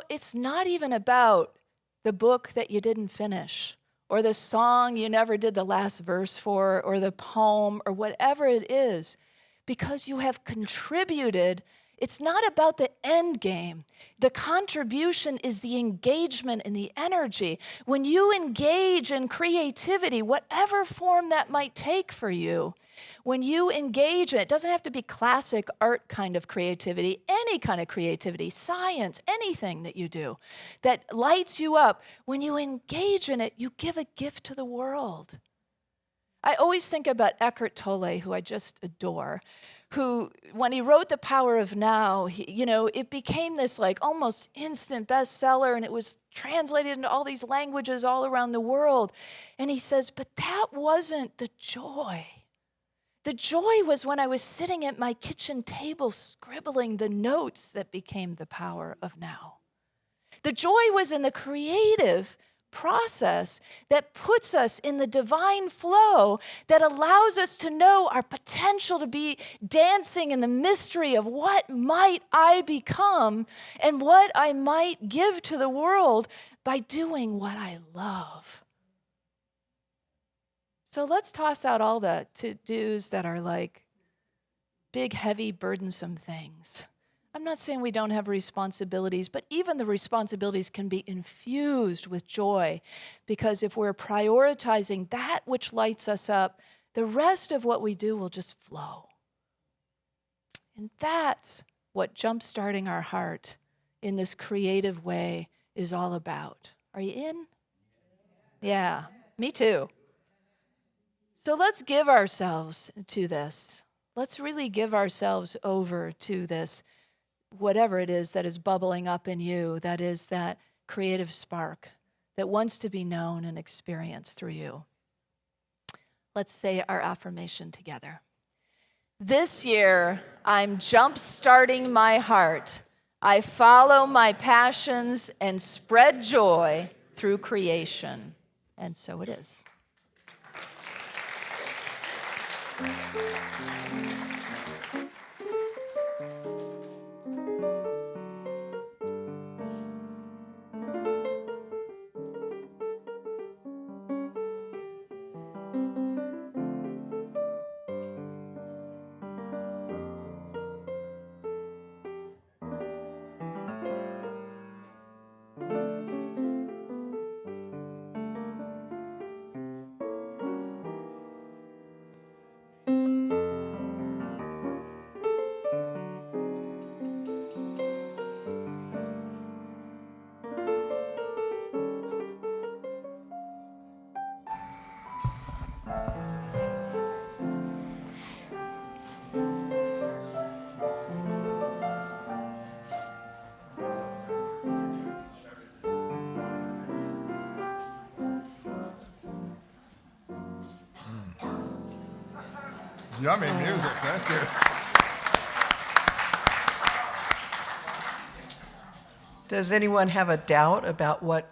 It's not even about the book that you didn't finish, or the song you never did the last verse for, or the poem, or whatever it is, because you have contributed. It's not about the end game. The contribution is the engagement and the energy. When you engage in creativity, whatever form that might take for you, when you engage in it, it doesn't have to be classic art kind of creativity, any kind of creativity, science, anything that you do that lights you up, when you engage in it, you give a gift to the world. I always think about Eckhart Tolle, who I just adore, who, when he wrote The Power of Now, it became this like almost instant bestseller, and it was translated into all these languages all around the world. And he says, but that wasn't the joy. The joy was when I was sitting at my kitchen table scribbling the notes that became The Power of Now. The joy was in the creative process that puts us in the divine flow that allows us to know our potential to be dancing in the mystery of what might I become and what I might give to the world by doing what I love. So let's toss out all the to-dos that are like big, heavy, burdensome things. I'm not saying we don't have responsibilities, but even the responsibilities can be infused with joy, because if we're prioritizing that which lights us up, the rest of what we do will just flow. And that's what jumpstarting our heart in this creative way is all about. Are you in? Yeah, me too. So let's give ourselves to this. Let's really give ourselves over to this, whatever it is that is bubbling up in you, that is that creative spark that wants to be known and experienced through you. Let's say our affirmation together. This year, I'm jump-starting my heart. I follow my passions and spread joy through creation. And so it is. Yummy music, thank you. Does anyone have a doubt about what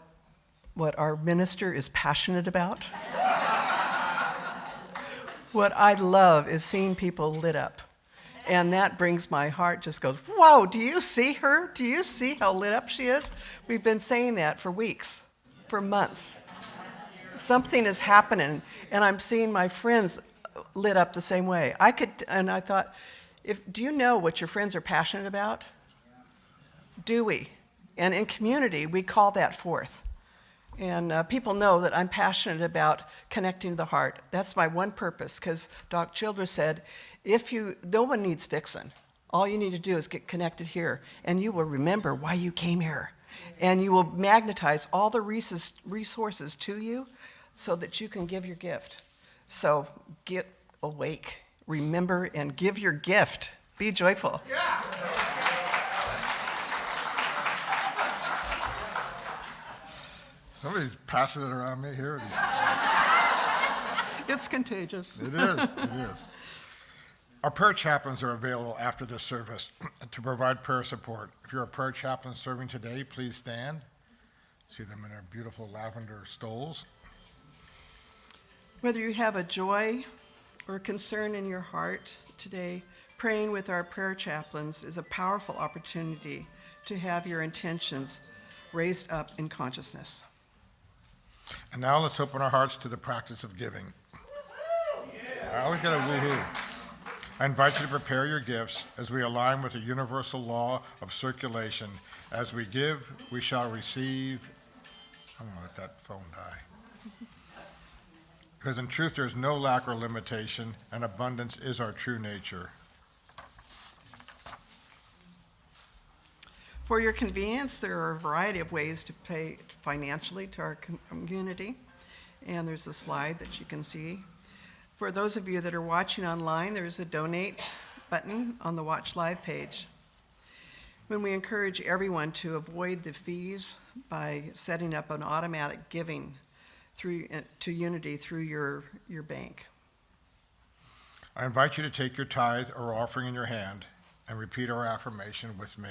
our minister is passionate about? What I love is seeing people lit up. And that brings my heart, just goes, wow, do you see her? Do you see how lit up she is? We've been saying that for weeks, for months. Something is happening, and I'm seeing my friends lit up the same way. And I thought, do you know what your friends are passionate about? Do we? And in community, we call that forth. And people know that I'm passionate about connecting to the heart. That's my one purpose, because Doc Childress said, no one needs fixing. All you need to do is get connected here, and you will remember why you came here. And you will magnetize all the resources to you so that you can give your gift. So get awake, remember, and give your gift. Be joyful. Yeah. Somebody's passing it around me here. It's contagious. It is, it is. Our prayer chaplains are available after this service to provide prayer support. If you're a prayer chaplain serving today, please stand. See them in their beautiful lavender stoles. Whether you have a joy or concern in your heart today, praying with our prayer chaplains is a powerful opportunity to have your intentions raised up in consciousness. And now let's open our hearts to the practice of giving. I always got a woohoo. I invite you to prepare your gifts as we align with the universal law of circulation. As we give, we shall receive. I'm going to let that phone die. Because in truth, there's no lack or limitation, and abundance is our true nature. For your convenience, there are a variety of ways to pay financially to our community, and there's a slide that you can see. For those of you that are watching online, there's a donate button on the Watch Live page. When we encourage everyone to avoid the fees by setting up an automatic giving to Unity through your bank. I invite you to take your tithe or offering in your hand and repeat our affirmation with me.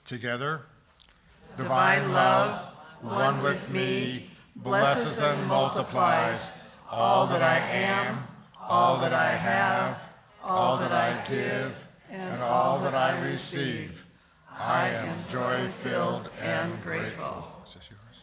Together, divine love, one with me, blesses and multiplies all that I am, all that I have, all that I give, and all that I receive. I am joy-filled and grateful. Is this yours?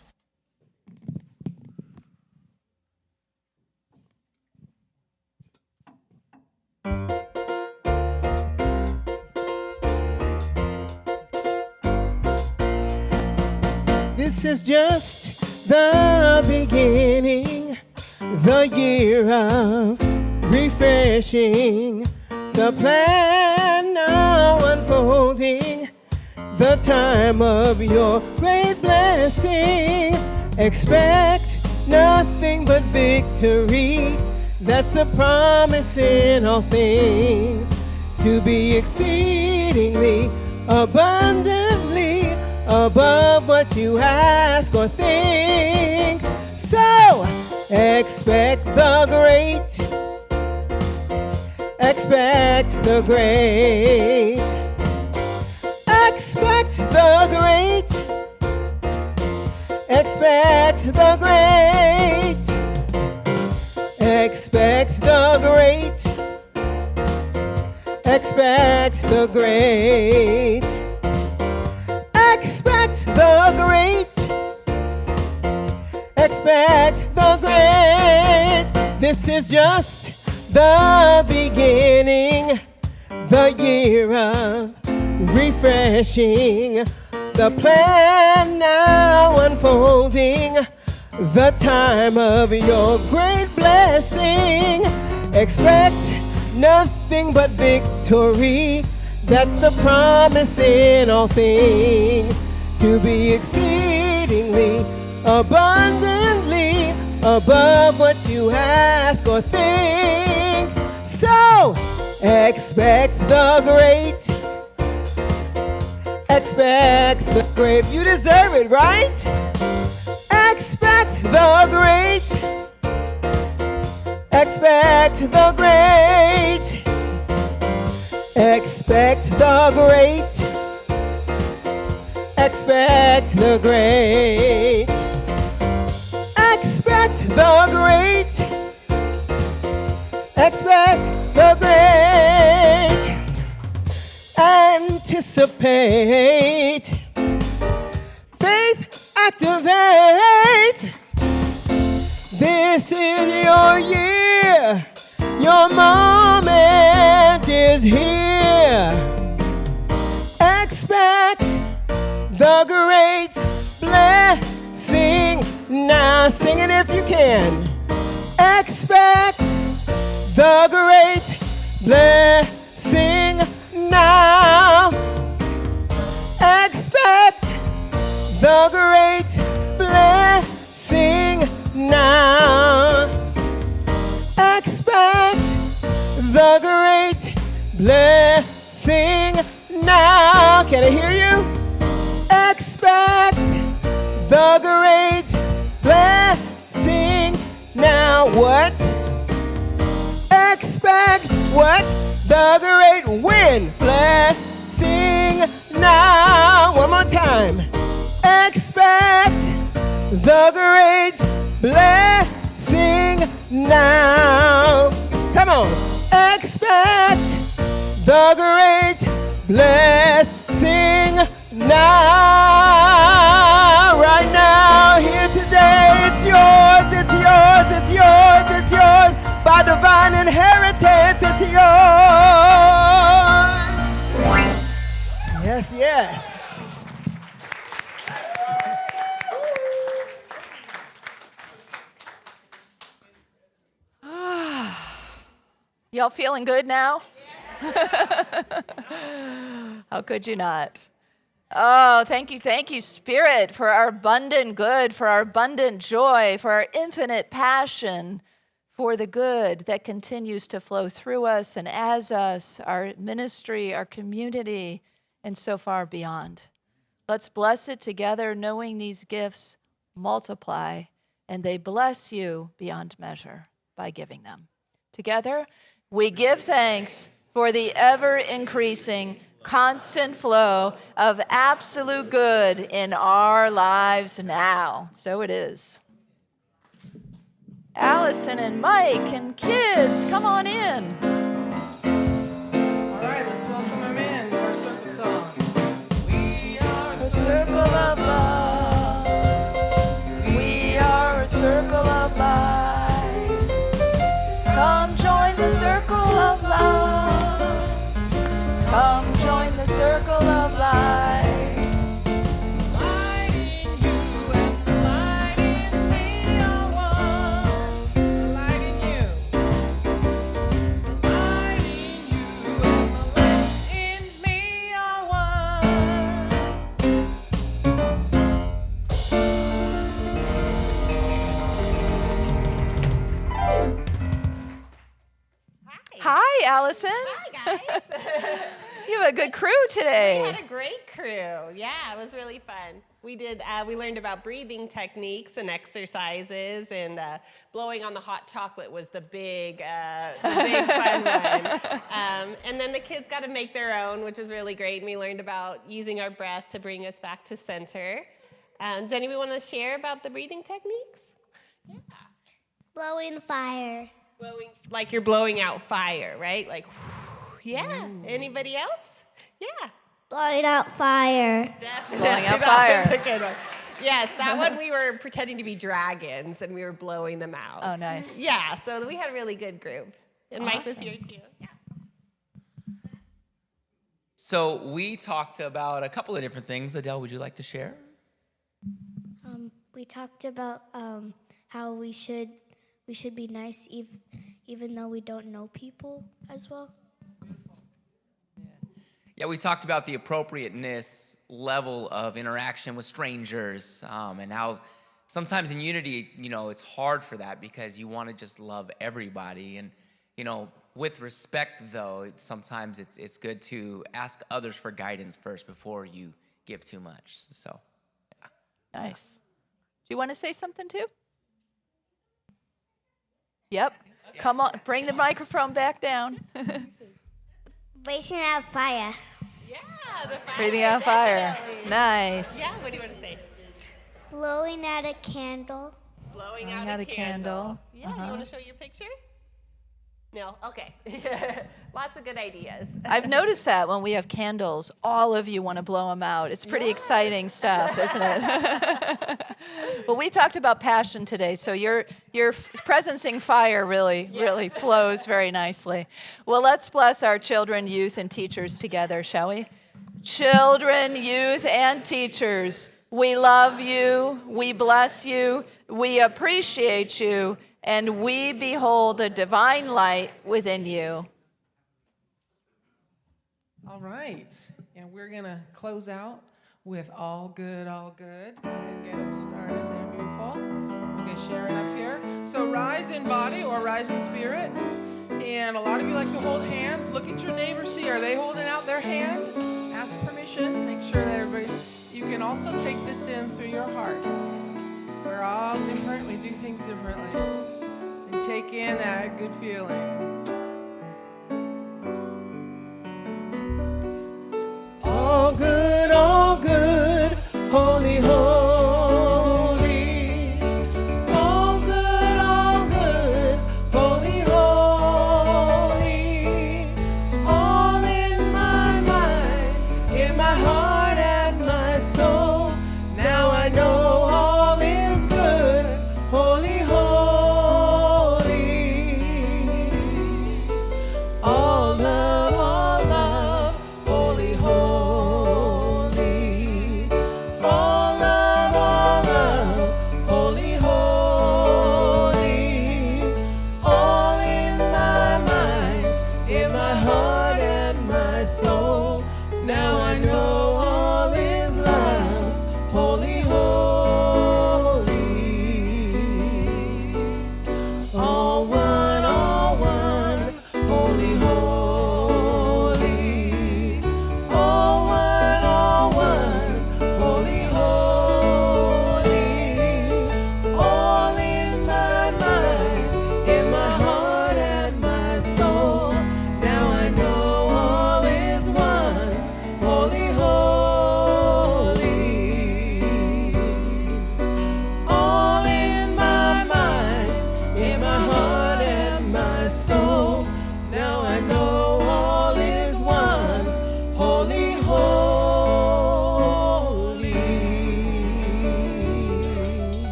This is just the beginning, the year of refreshing, the plan now unfolding, the time of your great blessing. Expect nothing but victory, that's the promise in all things, to be exceedingly abundantly above what you ask or think. So expect the great, expect the great, expect the great, expect the great, expect the great, expect the great, expect the great, expect the great. This is just the beginning, the year of refreshing, the plan now unfolding, the time of your great blessing. Expect nothing but victory, that's the promise in all things, to be exceedingly abundantly above what you ask or think. So expect the great, expect the great. You deserve it, right? Expect the great, expect the great, expect the great, expect the great, expect the great, expect the great. Anticipate, faith activate. This is your year, your moment is here. Expect the great blessing now. Sing it if you can. Expect the great blessing now. Expect the great blessing now. Expect the great blessing now. Can I hear you? Expect the great blessing now. What? Expect what? The great win blessing now. One more time. Expect the great blessing now. Come on. Expect the great blessing now. Right now, here today, it's yours, it's yours, it's yours, it's yours. By divine inheritance, it's yours. Yes, yes. Y'all feeling good now? How could you not? Oh, thank you, Spirit, for our abundant good, for our abundant joy, for our infinite passion for the good that continues to flow through us and as us, our ministry, our community, and so far beyond. Let's bless it together, knowing these gifts multiply, and they bless you beyond measure by giving them. Together, we give thanks for the ever-increasing constant flow of absolute good in our lives now. So it is. Allison and Mike and kids, come on in. All right, let's welcome them in to our circle song. We are A circle of love. We are a circle of light. Come join the circle of love. Come join the circle of light. light in you and the light in me are one. The light in you. The light in you and the light in me are one. Hi, Allison. Hi, guys. You have a good crew We today. had a great crew. Yeah, it was really fun. We learned about breathing techniques and exercises, and blowing on the hot chocolate was the big fun one. And then the kids got to make their own, which was really great. And we learned about using our breath to bring us back to center. Does anyone want to share about the breathing techniques? Yeah. Blowing fire. Blowing, like you're blowing out fire, right? Like, yeah. Anybody else? Yeah. Blowing out fire. Definitely. Blowing out That fire. was a good one. Yes, that one we were pretending to be dragons and we were blowing them out. Oh, nice. Yeah, so we had a really good group. And Mike was Awesome. here too. Yeah. So we talked about a couple of different things. Adele, would you like to share? We talked about how we should be nice even though we don't know people as well. Yeah, we talked about the appropriateness level of interaction with strangers, and how sometimes in Unity, it's hard for that because you want to just love everybody. And, with respect, though, sometimes it's good to ask others for guidance first before you give too much. So, yeah. Nice. Do you want to say something too? Yep. Come on, bring the microphone back down. Blazing out fire. Yeah, the fire. Breathing out fire. Definitely. Nice. Yeah, what do you want to say? Blowing out a candle. Blowing Blowing out a candle. Yeah, Uh-huh. you want to show your picture? No? Okay. Lots of good ideas. I've noticed that when we have candles, all of you want to blow them out. It's pretty exciting stuff, isn't it? Well, we talked about passion today, so your presencing fire really flows very nicely. Well, let's bless our children, youth, and teachers together, shall we? Children, youth, and teachers, we love you, we bless you, we appreciate you, and we behold the divine light within you. All right, and we're gonna close out with all good, all good. Go ahead and get us started there, beautiful. Okay, Sharon up here. So rise in body or rise in spirit. And a lot of you like to hold hands. Look at your neighbor, see, are they holding out their hand? Ask permission, make sure that everybody, you can also take this in through your heart. We're all different, we do things differently. And take in that good feeling. All good, holy, holy. All good, holy, holy. All in my mind, in my heart and my soul. Now I know all is good, holy, holy.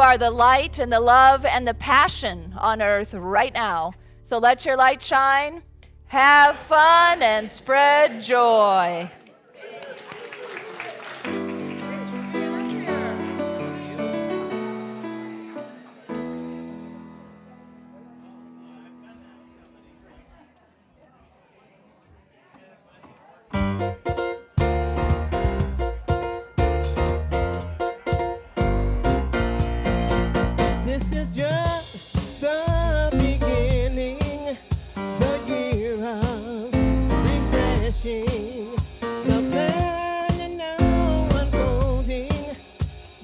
are the light and the love and the passion on earth right now. So let your light shine, have fun, and spread joy. This is just the beginning, the year of refreshing, the plan and now unfolding,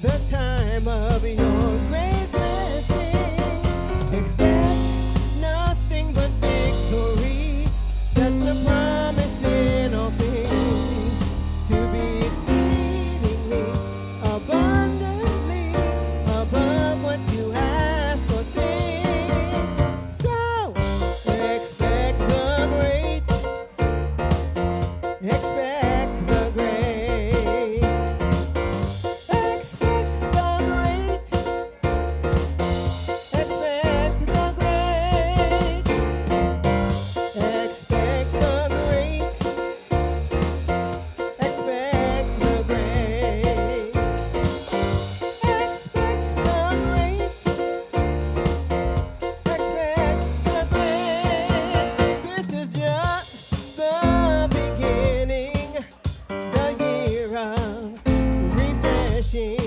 the time of your great blessing. Expect nothing but victory, that's the promise in all things, to be exceedingly abundantly above what you ask or think. So expect the great, expect the great, expect the great, expect the great, expect the great, expect the great. Expect the great. Expect the great. This is just the beginning, the year of refreshing.